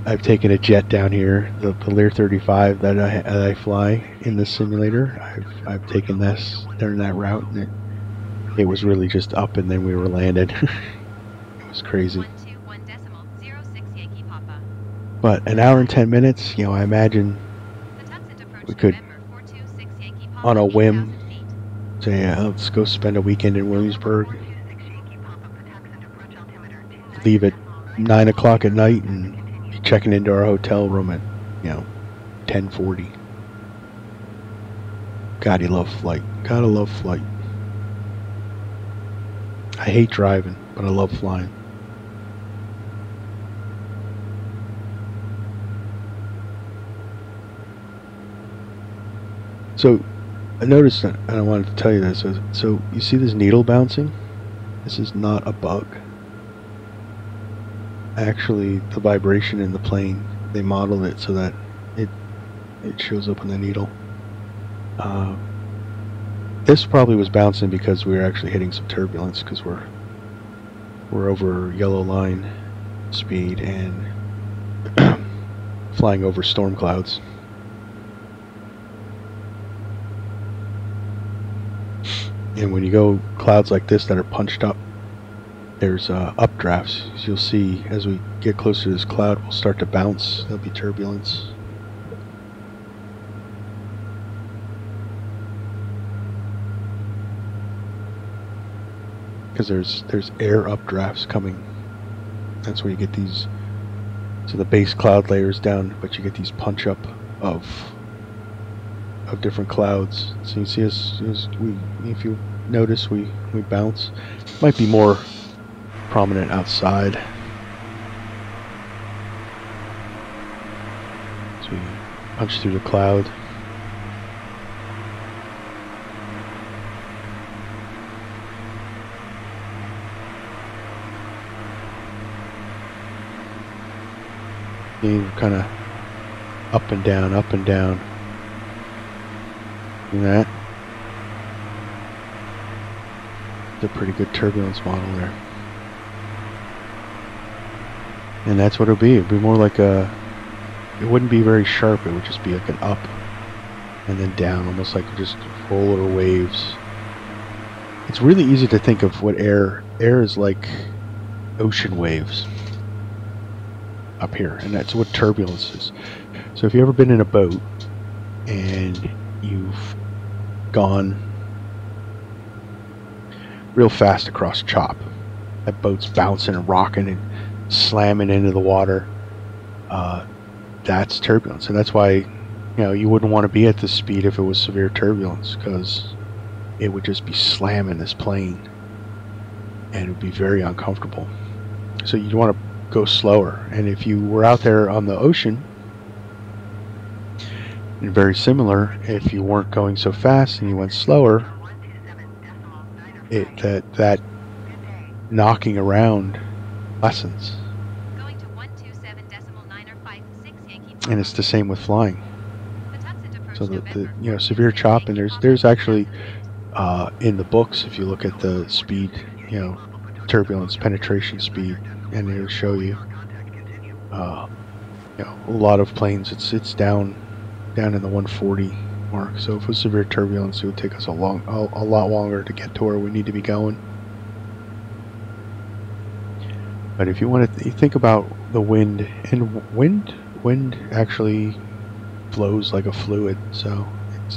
I've taken a jet down here, the Lear 35 that I fly in the simulator. I've taken this during that route, and it was really just up, and then we were landed. It was crazy. But an hour and 10 minutes, you know, I imagine we could, on a whim, say, let's go spend a weekend in Williamsburg. Leave at 9 o'clock at night and be checking into our hotel room at, 10:40. God, you love flight. Gotta love flight. I hate driving, but I love flying. So I noticed that, and I wanted to tell you this. So you see this needle bouncing? This is not a bug. Actually, the vibration in the plane, they modeled it so that it shows up in the needle. This probably was bouncing because we were actually hitting some turbulence, because we're over yellow line speed and flying over storm clouds. And when you go clouds like this that are punched up, there's updrafts. As you'll see, as we get closer to this cloud, we'll start to bounce. There'll be turbulence. Because there's air updrafts coming. That's where you get these. So the base cloud layers down, but you get these punch up of different clouds. So you see us, if you notice, we bounce. Might be more prominent outside. So we punch through the cloud. And kind of up and down, up and down. And that. It's a pretty good turbulence model there. And that's what it would be. It would be more like it wouldn't be very sharp. It would just be like an up and then down, almost like just roller waves. It's really easy to think of what air is like. Ocean waves up here, and that's what turbulence is. So if you've ever been in a boat and you've gone real fast across chop, that boat's bouncing and rocking and slamming into the water, that's turbulence. And that's why you wouldn't want to be at this speed if it was severe turbulence, because it would just be slamming this plane and it would be very uncomfortable. So you'd want to go slower. And if you were out there on the ocean, and very similar, if you weren't going so fast and you went slower, that knocking around lessens. And it's the same with flying. So the severe chop, and there's actually in the books, if you look at the speed, turbulence penetration speed, and it'll show you a lot of planes, it's down in the 140 mark. So if it was severe turbulence, it would take us a lot longer to get to where we need to be going. But if you want to think about the wind, and wind actually flows like a fluid, so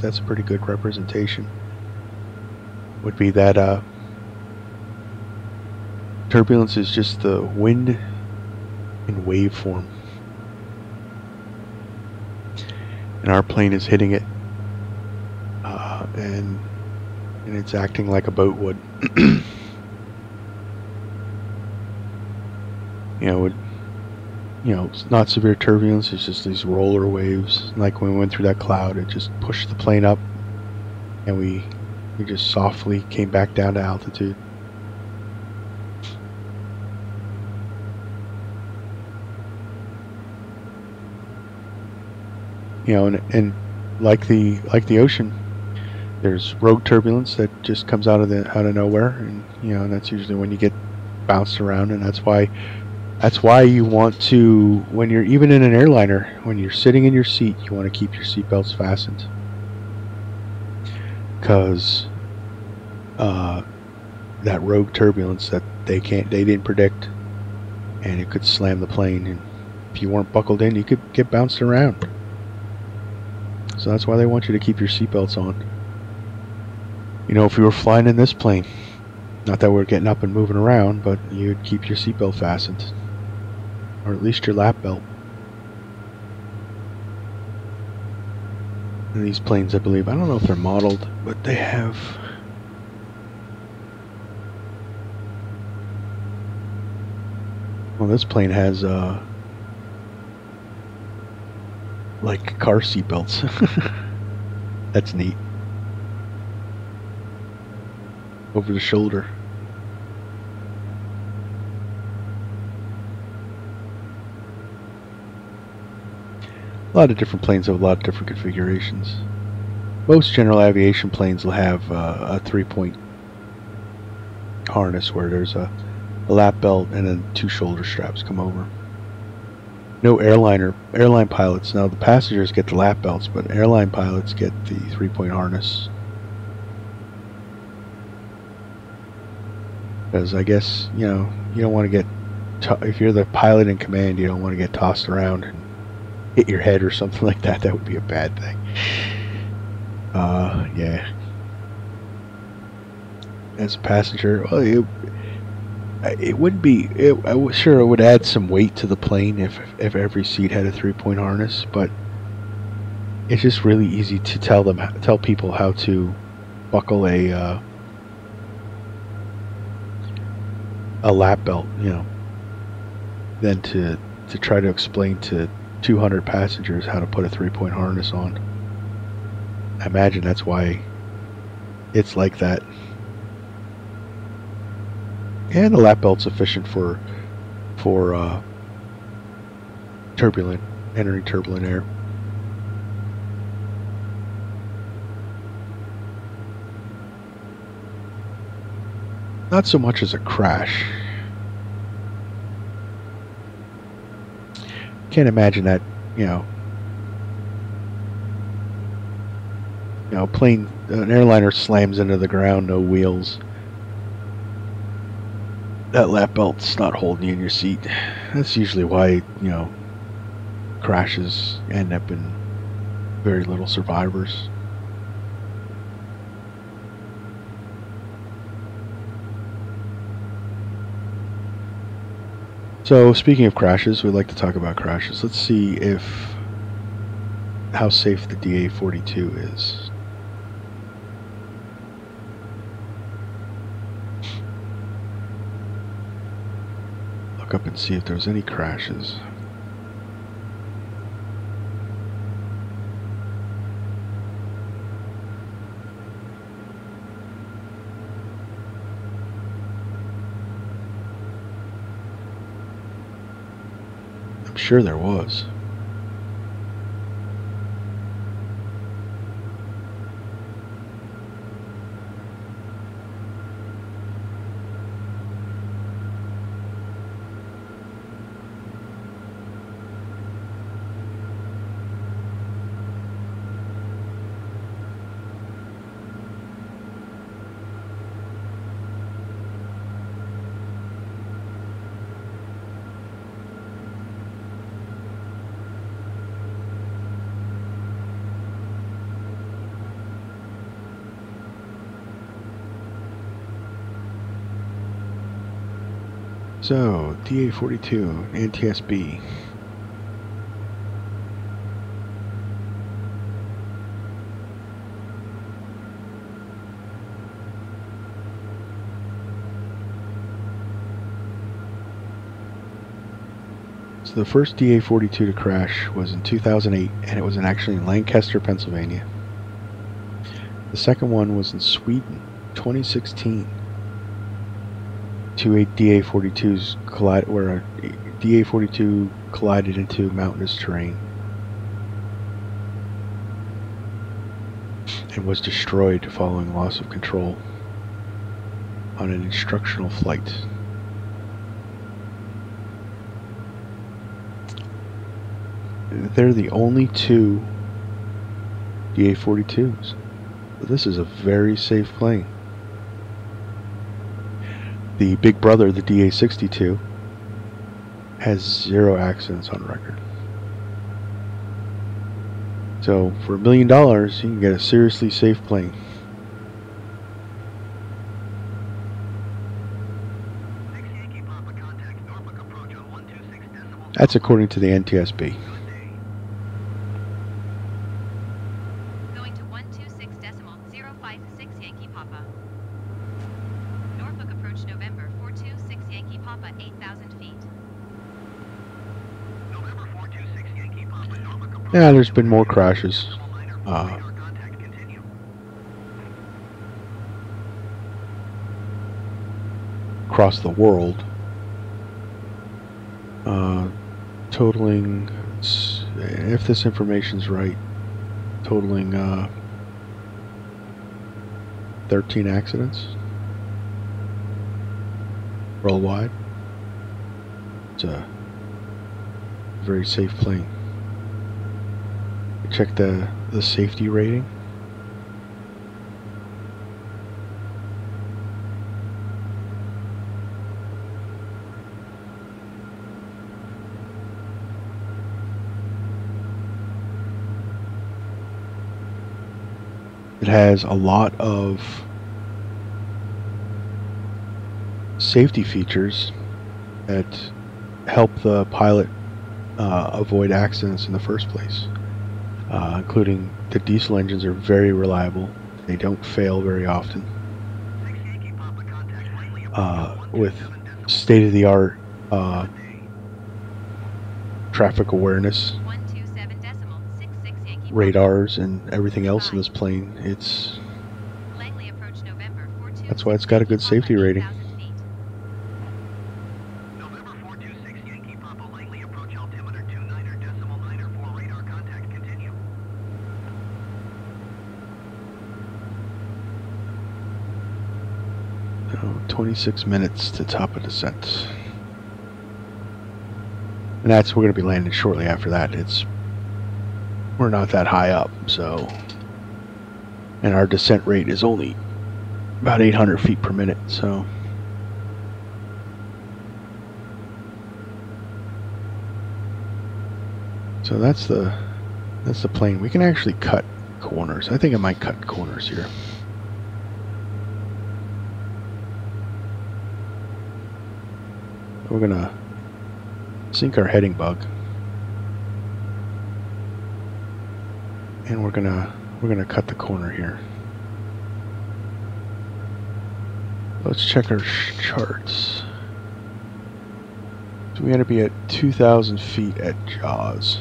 that's a pretty good representation. Would be that turbulence is just the wind in wave form, and our plane is hitting it, and it's acting like a boat would. It's not severe turbulence, it's just these roller waves. Like when we went through that cloud, it just pushed the plane up, and we just softly came back down to altitude. And like the ocean, there's rogue turbulence that just comes out of nowhere, and that's usually when you get bounced around, and that's why you want to, when you're even in an airliner, when you're sitting in your seat, you want to keep your seatbelts fastened, because that rogue turbulence that they didn't predict, and it could slam the plane, and if you weren't buckled in, you could get bounced around. So that's why they want you to keep your seatbelts on. If you were flying in this plane, not that we're getting up and moving around, but you'd keep your seatbelt fastened, or at least your lap belt. And these planes, I believe, I don't know if they're modeled, but they have this plane has like car seatbelts. That's neat. Over the shoulder. A lot of different planes have a lot of different configurations. Most general aviation planes will have a 3-point harness where there's a lap belt and then 2 shoulder straps come over. No airline pilots, now the passengers get the lap belts, but airline pilots get the 3-point harness. Because I guess, you don't want to get, if you're the pilot in command, you don't want to get tossed around and hit your head or something like that. That would be a bad thing. Yeah. As a passenger, well, it wouldn't be. Sure, it would add some weight to the plane if every seat had a 3-point harness, but it's just really easy to tell people how to buckle a lap belt, than to try to explain to 200 passengers how to put a 3-point harness on. I imagine that's why it's like that. And the lap belt's efficient for entering turbulent air. Not so much as a crash. Can't imagine that, plane, an airliner slams into the ground, no wheels. That lap belt's not holding you in your seat. That's usually why, crashes end up in very little survivors. So, speaking of crashes, we'd like to talk about crashes. Let's see how safe the DA42 is. Look up and see if there's any crashes. I'm sure there was. So, DA42, NTSB. So the first DA42 to crash was in 2008, and it was actually in Lancaster, Pennsylvania. The second one was in Sweden, 2016. Two DA42s collided, where a DA42 collided into mountainous terrain and was destroyed following loss of control on an instructional flight. They're the only two DA42s. This is a very safe plane. The big brother, the DA62, has 0 accidents on record. So for $1 million, you can get a seriously safe plane. That's according to the NTSB. Going to 126.056 Yankee Papa. Norfolk approach November 426 Yankee Papa 8,000 feet. November 426 Yankee Papa, Norfolk approach. Yeah, there's been more crashes. Across the world. Totaling, if this information's right, totaling 13 accidents worldwide. It's a very safe plane. Check the safety rating. It has a lot of safety features that help the pilot avoid accidents in the first place, including the diesel engines are very reliable. They don't fail very often. With state-of-the-art traffic awareness, radars, and everything else in this plane, that's why it's got a good safety rating. November 426 Yankee Papa, Langley approach altimeter 29.4 radar contact continue. 26 minutes to top of descent. And we're going to be landing shortly after that. We're not that high up, so, and our descent rate is only about 800 feet per minute, so that's the plane. We can actually cut corners. I think I might cut corners here. We're gonna sink our heading bug, and we're gonna cut the corner here. Let's check our charts. So we got to be at 2,000 feet at jaws.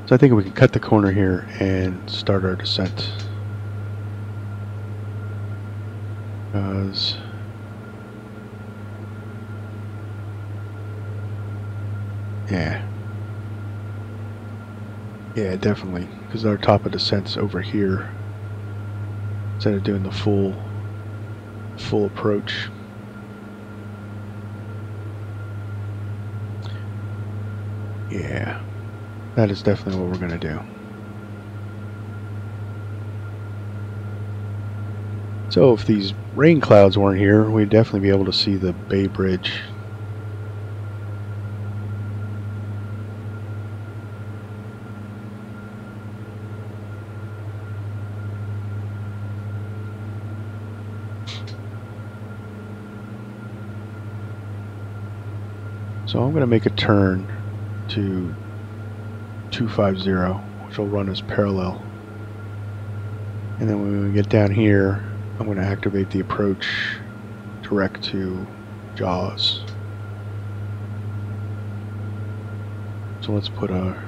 So I think we can cut the corner here and start our descent. Because yeah, definitely. Because our top of descent's over here instead of doing the full approach. Yeah. That is definitely what we're going to do. So if these rain clouds weren't here, we'd definitely be able to see the Bay Bridge. So I'm going to make a turn to 250, which will run as parallel. And then when we get down here, I'm going to activate the approach direct to jaws. So let's put a...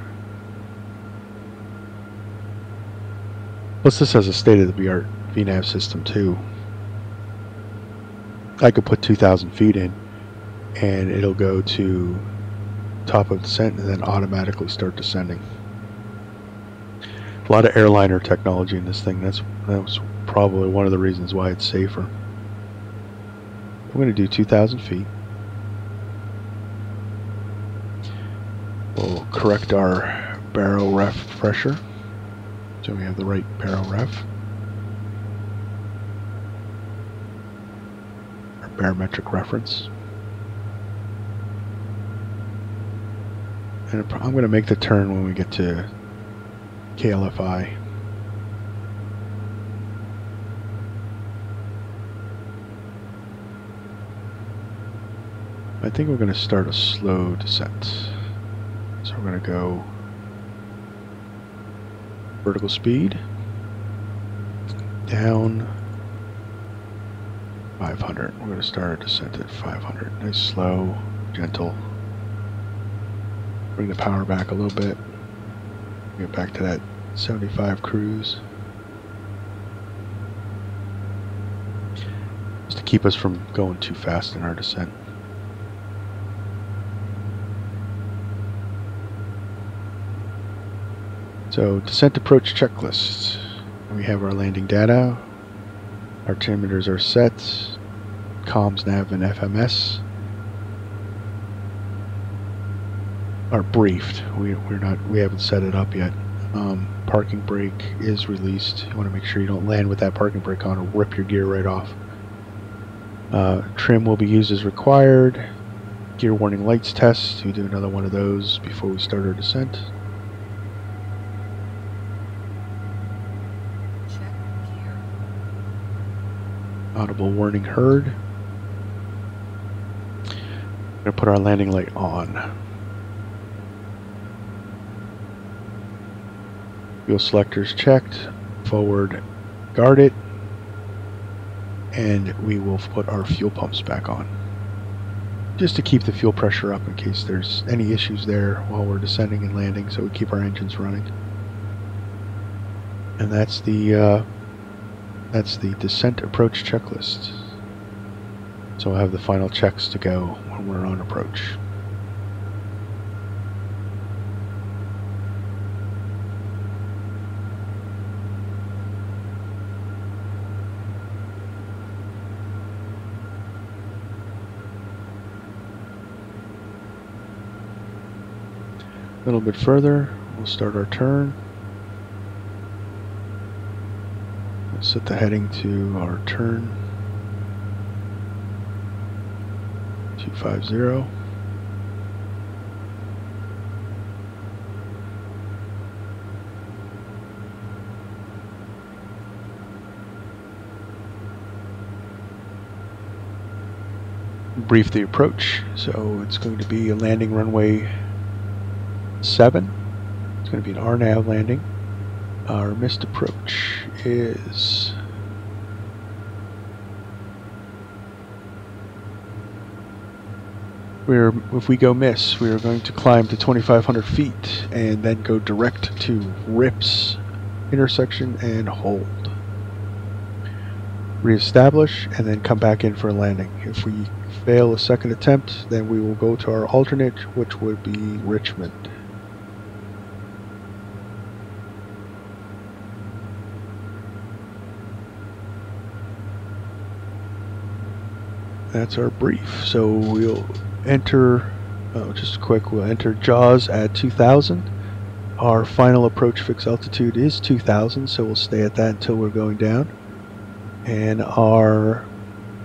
Plus this has a state-of-the-art VNAV system too. I could put 2,000 feet in and it'll go to top of descent and then automatically start descending. A lot of airliner technology in this thing. That was probably one of the reasons why it's safer. I'm going to do 2,000 feet. We'll correct our barrel ref pressure so we have the right barrel ref. Our barometric reference. And I'm going to make the turn when we get to KLFI. I think we're going to start a slow descent. So we're going to go vertical speed down 500. We're going to start our descent at 500. Nice, slow, gentle. Bring the power back a little bit. Get back to that 75 cruise. Just to keep us from going too fast in our descent. So, descent approach checklist. We have our landing data. Our altimeters are set. Comms, nav, and FMS are briefed. We haven't set it up yet. Parking brake is released. You want to make sure you don't land with that parking brake on or rip your gear right off. Trim will be used as required. Gear warning lights test. We do another one of those before we start our descent. Audible warning heard. I'm going to put our landing light on. Fuel selectors checked. Forward guarded. And we will put our fuel pumps back on. Just to keep the fuel pressure up in case there's any issues there while we're descending and landing, so we keep our engines running. And that's the descent approach checklist. So we'll have the final checks to go when we're on approach. A little bit further, we'll start our turn. We'll set the heading to our turn 250. Brief the approach. So it's going to be a landing runway 7. It's going to be an RNAV landing. Our missed approach is if we go miss, we are going to climb to 2,500 feet and then go direct to RIPS intersection and hold. Reestablish and then come back in for a landing. If we fail a second attempt, then we will go to our alternate, which would be Richmond. That's our brief. So we'll enter, just quick, we'll enter JAWS at 2,000. Our final approach fixed altitude is 2,000, so we'll stay at that until we're going down. And our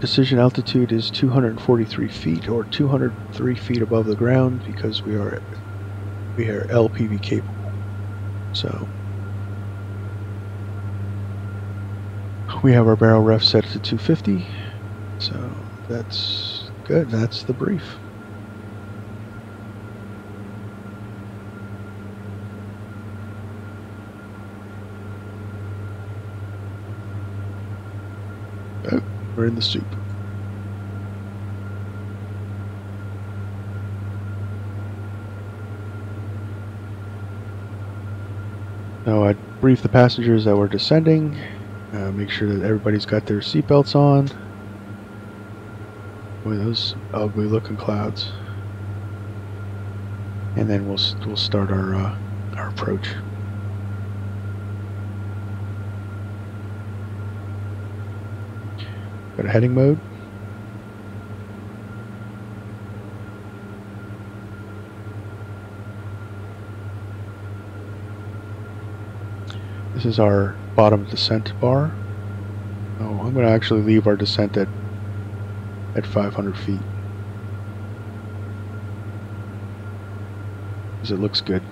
decision altitude is 243 feet, or 203 feet above the ground, because we are LPV capable. So we have our barrel ref set to 250. So that's good. That's the brief. Oh, we're in the soup. So I briefed the passengers that we're descending. Make sure that everybody's got their seatbelts on. Boy, those ugly looking clouds. And then we'll start our approach. Go to heading mode. This is our bottom descent bar. Oh, I'm going to actually leave our descent at 500 feet. Because it looks good.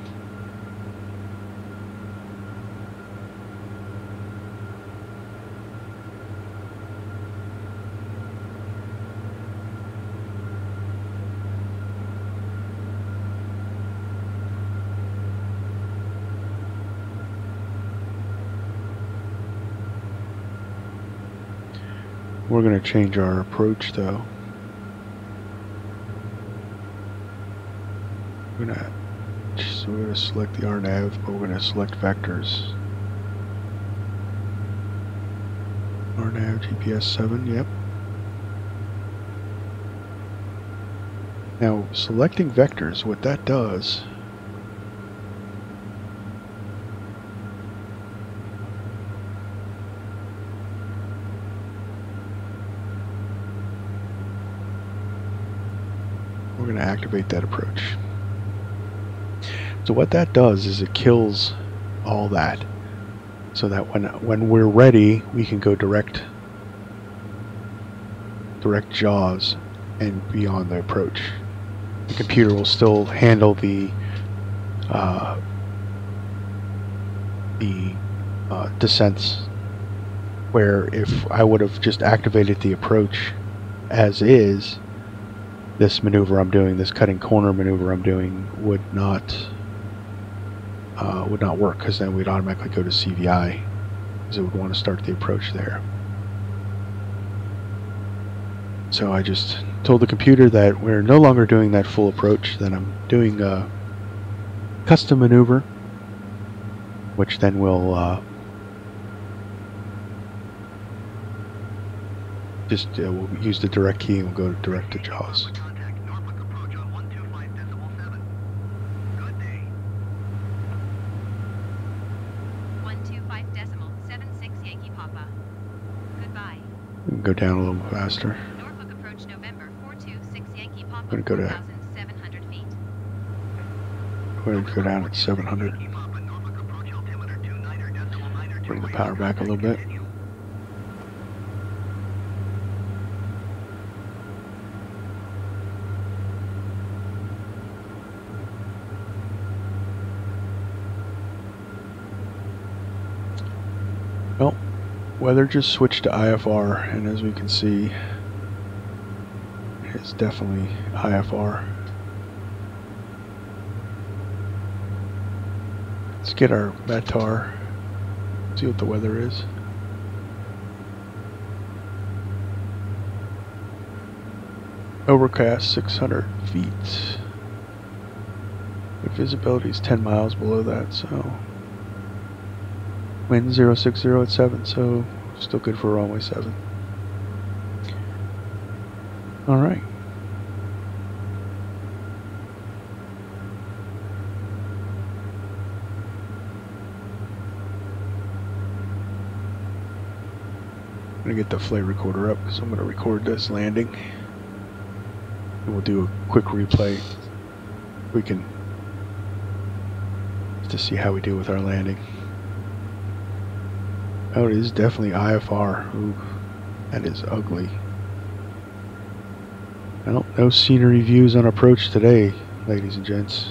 We're going to change our approach though. We're going to select the RNAV, but we're going to select vectors. RNAV GPS 7, yep. Now selecting vectors, what that does we're going to activate that approach. So what that does is it kills all that, so that when we're ready, we can go direct jaws and be on the approach. The computer will still handle the descents, where if I would have just activated the approach as is, this maneuver I'm doing, this cutting corner maneuver I'm doing, would not work, because then we'd automatically go to CVI, because it would want to start the approach there. So I just told the computer that we're no longer doing that full approach, that I'm doing a custom maneuver, which then will we'll use the direct key and we'll go direct to JAWS. Contact Norfolk approach on 125.7. Good day. 125.76 Yankee Papa. Goodbye. We can go down a little faster. Norfolk approach November 426 Yankee Papa. I'm going to go to 4,700 feet. We're going to go down at 700. Yankee Papa, Norfolk approach altimeter 29.9 Bring the power back a little bit. Continue. Well, weather just switched to IFR, and as we can see, it's definitely IFR. Let's get our METAR, see what the weather is. Overcast 600 feet. The visibility is 10 miles below that, so wind 060 at 7, so still good for runway 7. Alright. I'm going to get the flight recorder up, so I'm going to record this landing. And we'll do a quick replay. We can to see how we do with our landing. Oh, it is definitely IFR. Ooh, that is ugly. No scenery views on approach today, ladies and gents.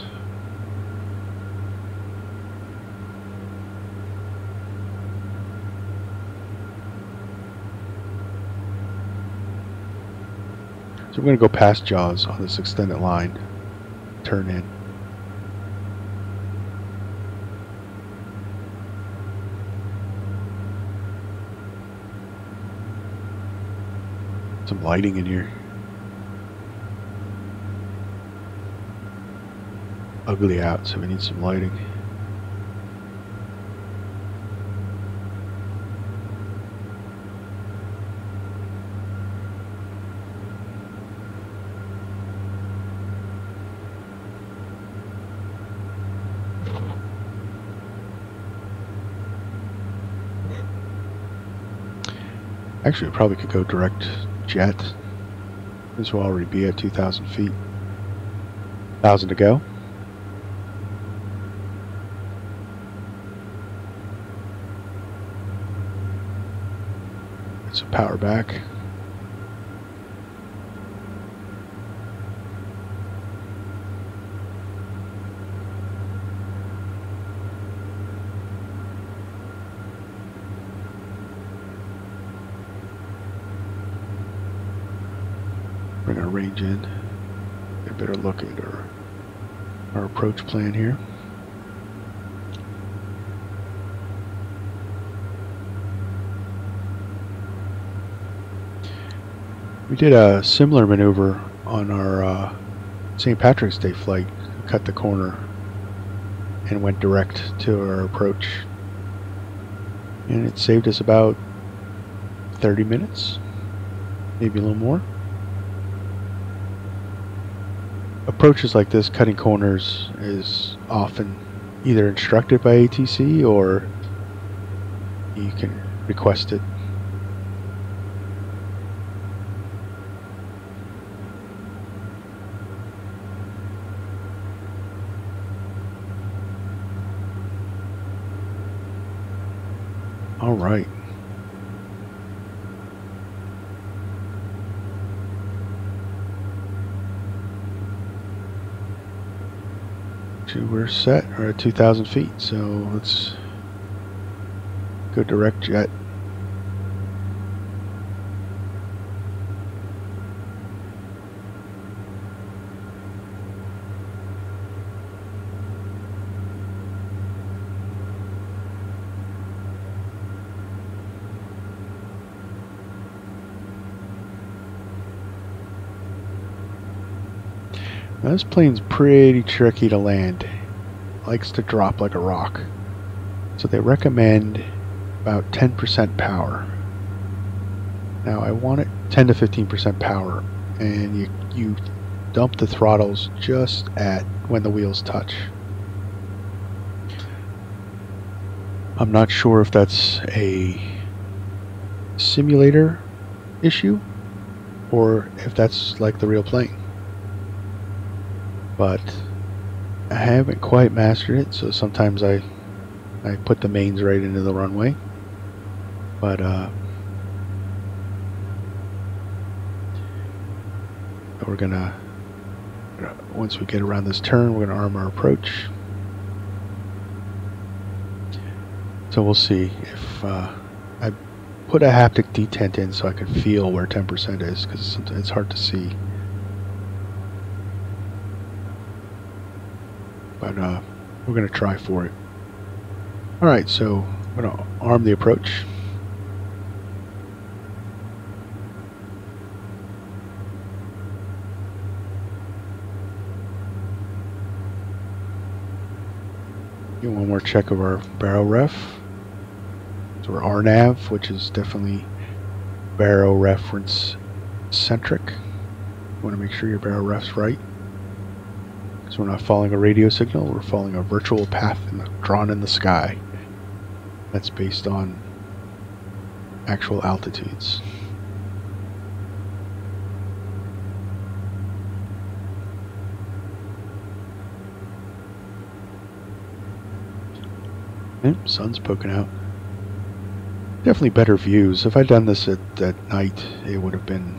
So we're going to go past JAWS on this extended line, turn in. Some lighting in here. Ugly out, so we need some lighting. Actually, we probably could go direct jet. This will already be at 2,000 feet. 1,000 to go. Get some power back. We're going to range in. Get a better look at our approach plan here. We did a similar maneuver on our St. Patrick's Day flight. We cut the corner and went direct to our approach. And it saved us about 30 minutes, maybe a little more. Approaches like this, cutting corners, is often either instructed by ATC or you can request it. All right. We're set. We're at 2,000 feet, so let's go direct jet. Now this plane's pretty tricky to land. It likes to drop like a rock. So they recommend about 10% power. Now I want it 10 to 15% power, and you dump the throttles just at when the wheels touch. I'm not sure if that's a simulator issue or if that's like the real plane. But I haven't quite mastered it, so sometimes I put the mains right into the runway. But we're gonna, once we get around this turn, we're gonna arm our approach. So we'll see if I put a haptic detent in so I can feel where 10% is, because sometimes it's hard to see. But we're going to try for it. Alright, so I'm going to arm the approach. Get one more check of our baro ref. So we're RNAV, which is definitely baro reference centric. You want to make sure your baro ref's right. So we're not following a radio signal, we're following a virtual path drawn in the sky. That's based on actual altitudes. And sun's poking out. Definitely better views. If I'd done this at night, it would have been,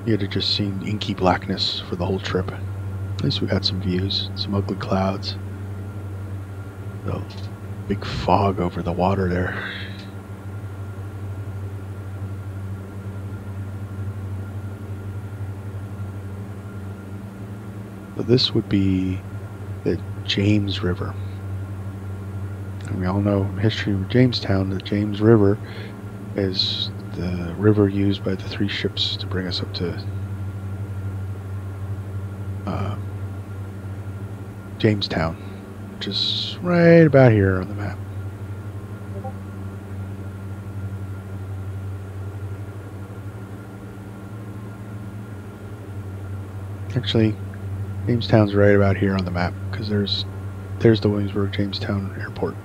you'd have just seen inky blackness for the whole trip. At least we got some views, some ugly clouds. The big fog over the water there. So this would be the James River. And we all know history of Jamestown. The James River is the river used by the 3 ships to bring us up to Jamestown, which is right about here on the map. Actually, Jamestown's right about here on the map, because there's the Williamsburg Jamestown Airport.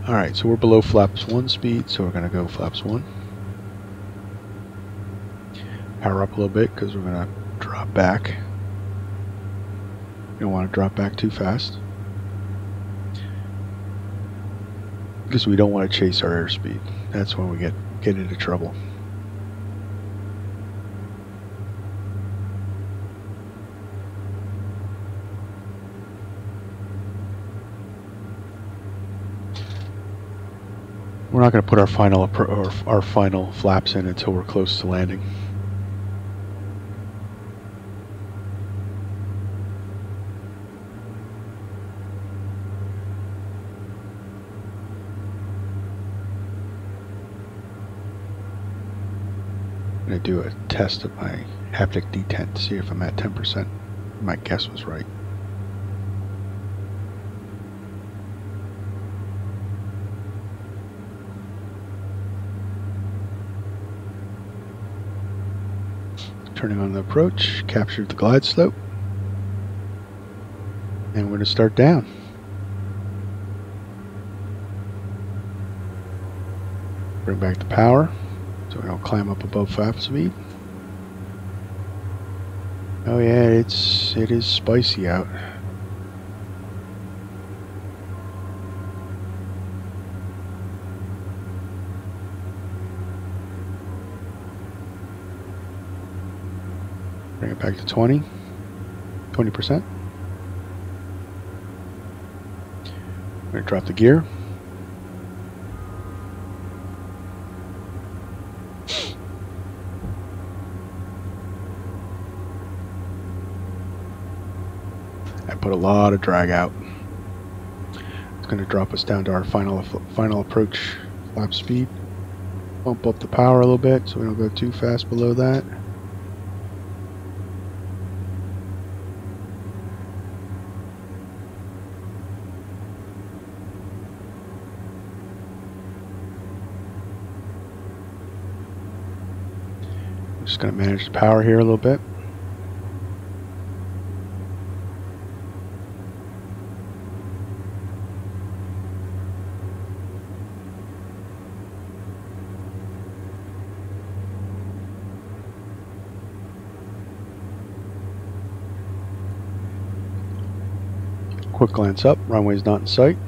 Alright, so we're below flaps 1 speed, so we're going to go flaps 1. Power up a little bit, because we're going to drop back. You don't want to drop back too fast, because we don't want to chase our airspeed. That's when we get into trouble. We're not going to put our final flaps in until we're close to landing. I'm going to do a test of my haptic detent to see if I'm at 10%. My guess was right. Turning on the approach, captured the glide slope, and we're going to start down. Bring back the power so we don't climb up above flap speed. Oh yeah, it is spicy out. Bring it back to 20%. I'm going to drop the gear. I put a lot of drag out. It's going to drop us down to our final approach flap speed. Bump up the power a little bit so we don't go too fast below that. Just going to manage the power here a little bit. Quick glance up, runway's not in sight.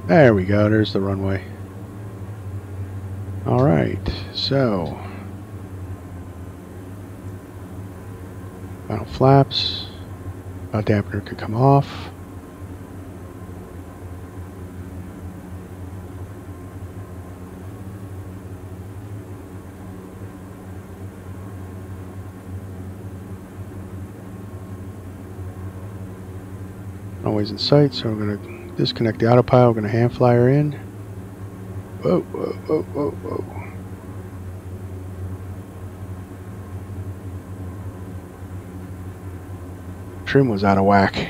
There we go, there's the runway. Alright, so final flaps. Bow dampener could come off. Runway's in sight, so we're going to disconnect the autopilot. We're going to hand fly her in. Whoa, whoa, whoa, whoa, whoa. Trim was out of whack.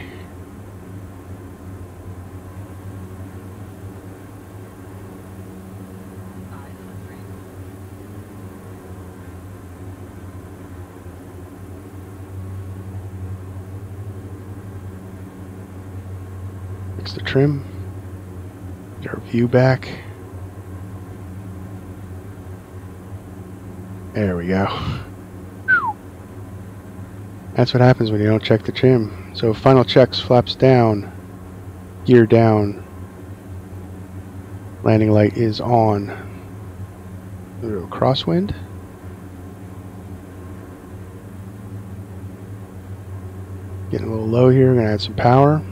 Fix the trim. Get our view back. There we go. That's what happens when you don't check the trim. So final checks, flaps down, gear down, landing light is on. A little crosswind. Getting a little low here, I'm going to add some power.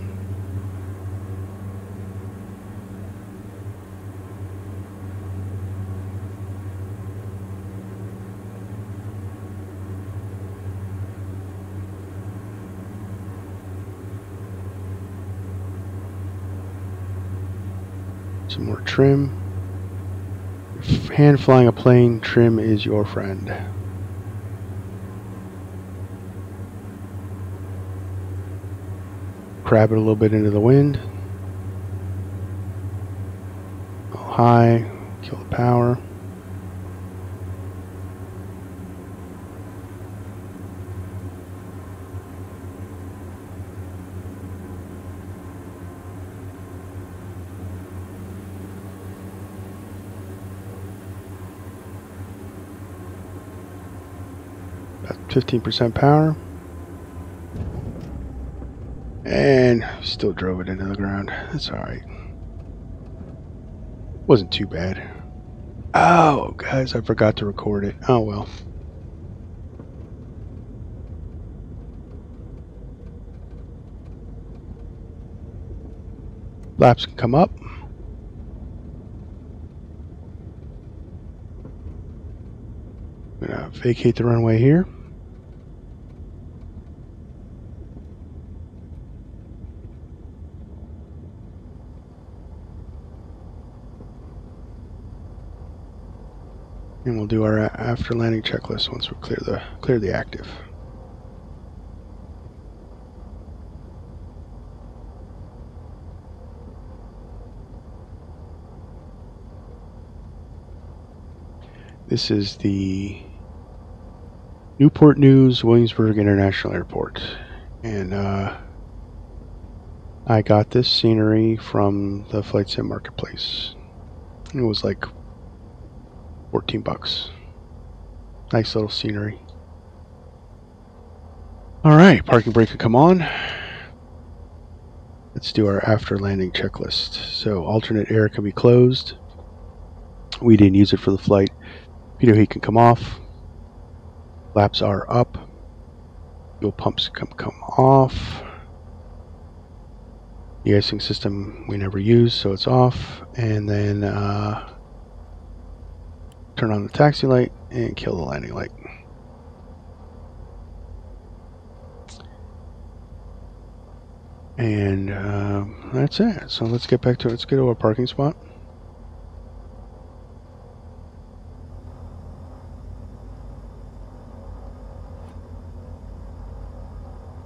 Some more trim. Hand flying a plane, trim is your friend. Crab it a little bit into the wind. Go high, kill the power. About 15% power. And still drove it into the ground. That's alright. Wasn't too bad. Oh, guys, I forgot to record it. Oh, well. Flaps can come up. I'm going to vacate the runway here. And we'll do our after landing checklist once we clear the active. This is the Newport News Williamsburg International Airport, and I got this scenery from the Flight Sim Marketplace. It was like 14 bucks. Nice little scenery. Alright, parking brake can come on. Let's do our after landing checklist. So alternate air can be closed. We didn't use it for the flight. Pitot heat can come off. Flaps are up. Fuel pumps can come off. The icing system we never use, so it's off. And then turn on the taxi light and kill the landing light. And that's it. So let's get back to it. Let's get to our parking spot.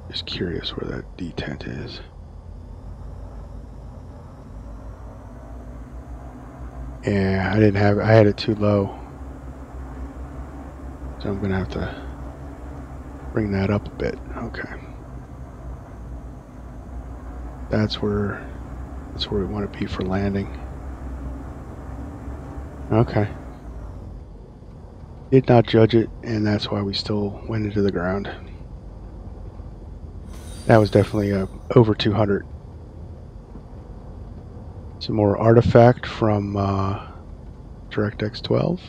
Just curious where that detent is. Yeah, I had it too low. So I'm gonna have to bring that up a bit. Okay. That's where we want to be for landing. Okay. Did not judge it, and that's why we still went into the ground. That was definitely over 200. Some more artifact from DirectX 12.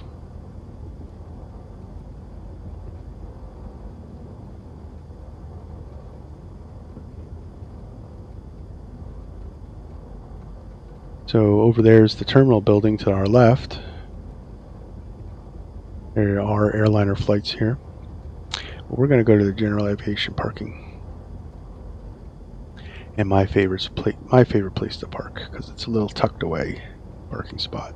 So over there's the terminal building to our left. There are airliner flights here. But we're going to go to the general aviation parking. And my favorite place to park, because it's a little tucked away parking spot.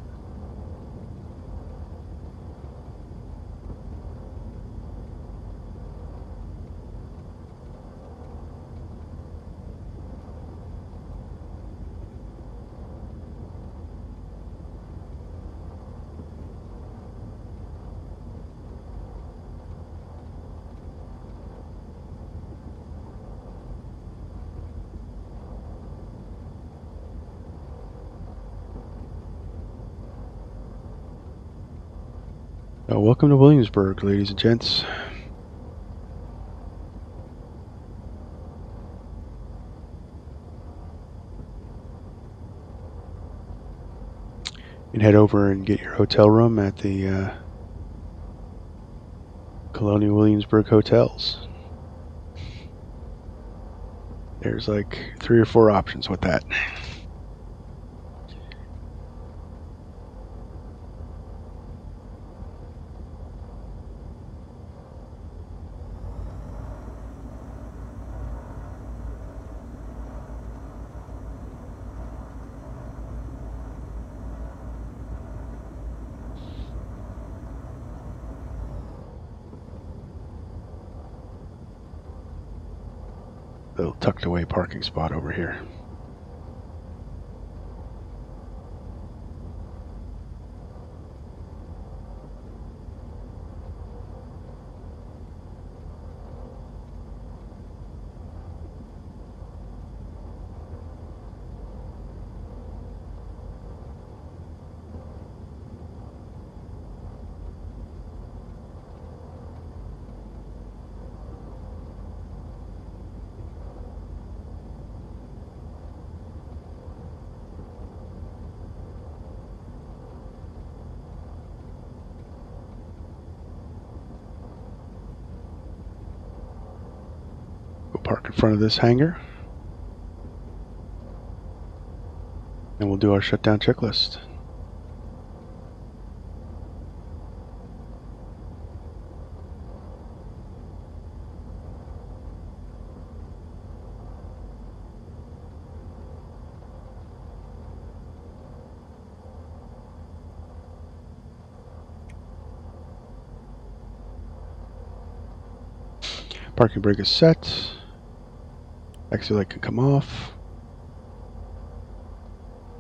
Welcome to Williamsburg, ladies and gents. You can head over and get your hotel room at the Colonial Williamsburg Hotels. There's like 3 or 4 options with that. little tucked away parking spot over here. Go park in front of this hangar. And we'll do our shutdown checklist. Parking brake is set. Taxi light can come off.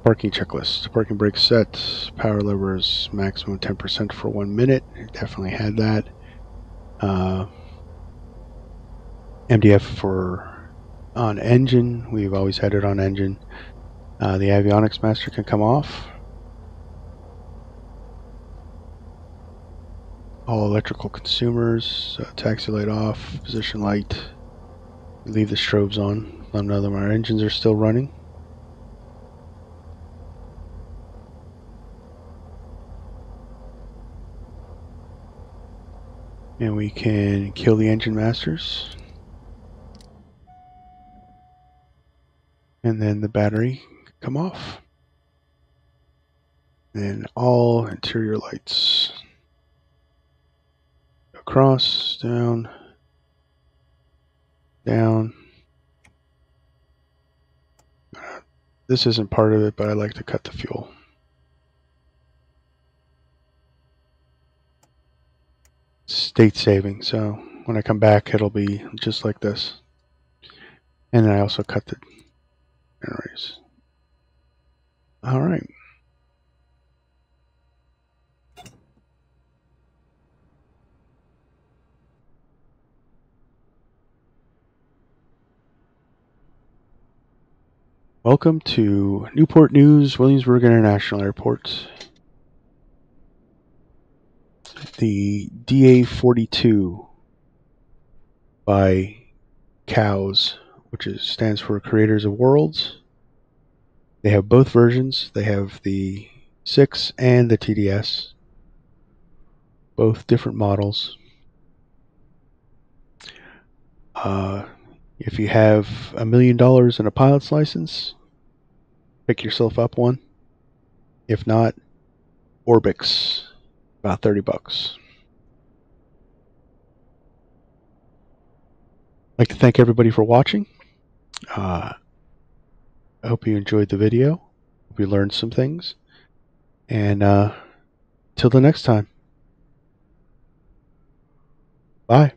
Parking checklist. Parking brake set. Power lever is maximum 10% for 1 minute. It definitely had that. MDF for on engine. We've always had it on engine. The avionics master can come off. All electrical consumers. Taxi light off. Position light. Leave the strobes on. None of them. Our engines are still running. And we can kill the engine masters. And then the battery can come off. And all interior lights. Across, down, down. This isn't part of it, but I like to cut the fuel. State saving, so when I come back it'll be just like this. And then I also cut the generators. All right. Welcome to Newport News, Williamsburg International Airport. The DA42 by COWS, which stands for Creators of Worlds. They have both versions. They have the 6 and the TDS. Both different models. If you have $1 million and a pilot's license, pick yourself up one. If not, Orbix, about $30. I'd like to thank everybody for watching. I hope you enjoyed the video. Hope you learned some things. And till the next time. Bye.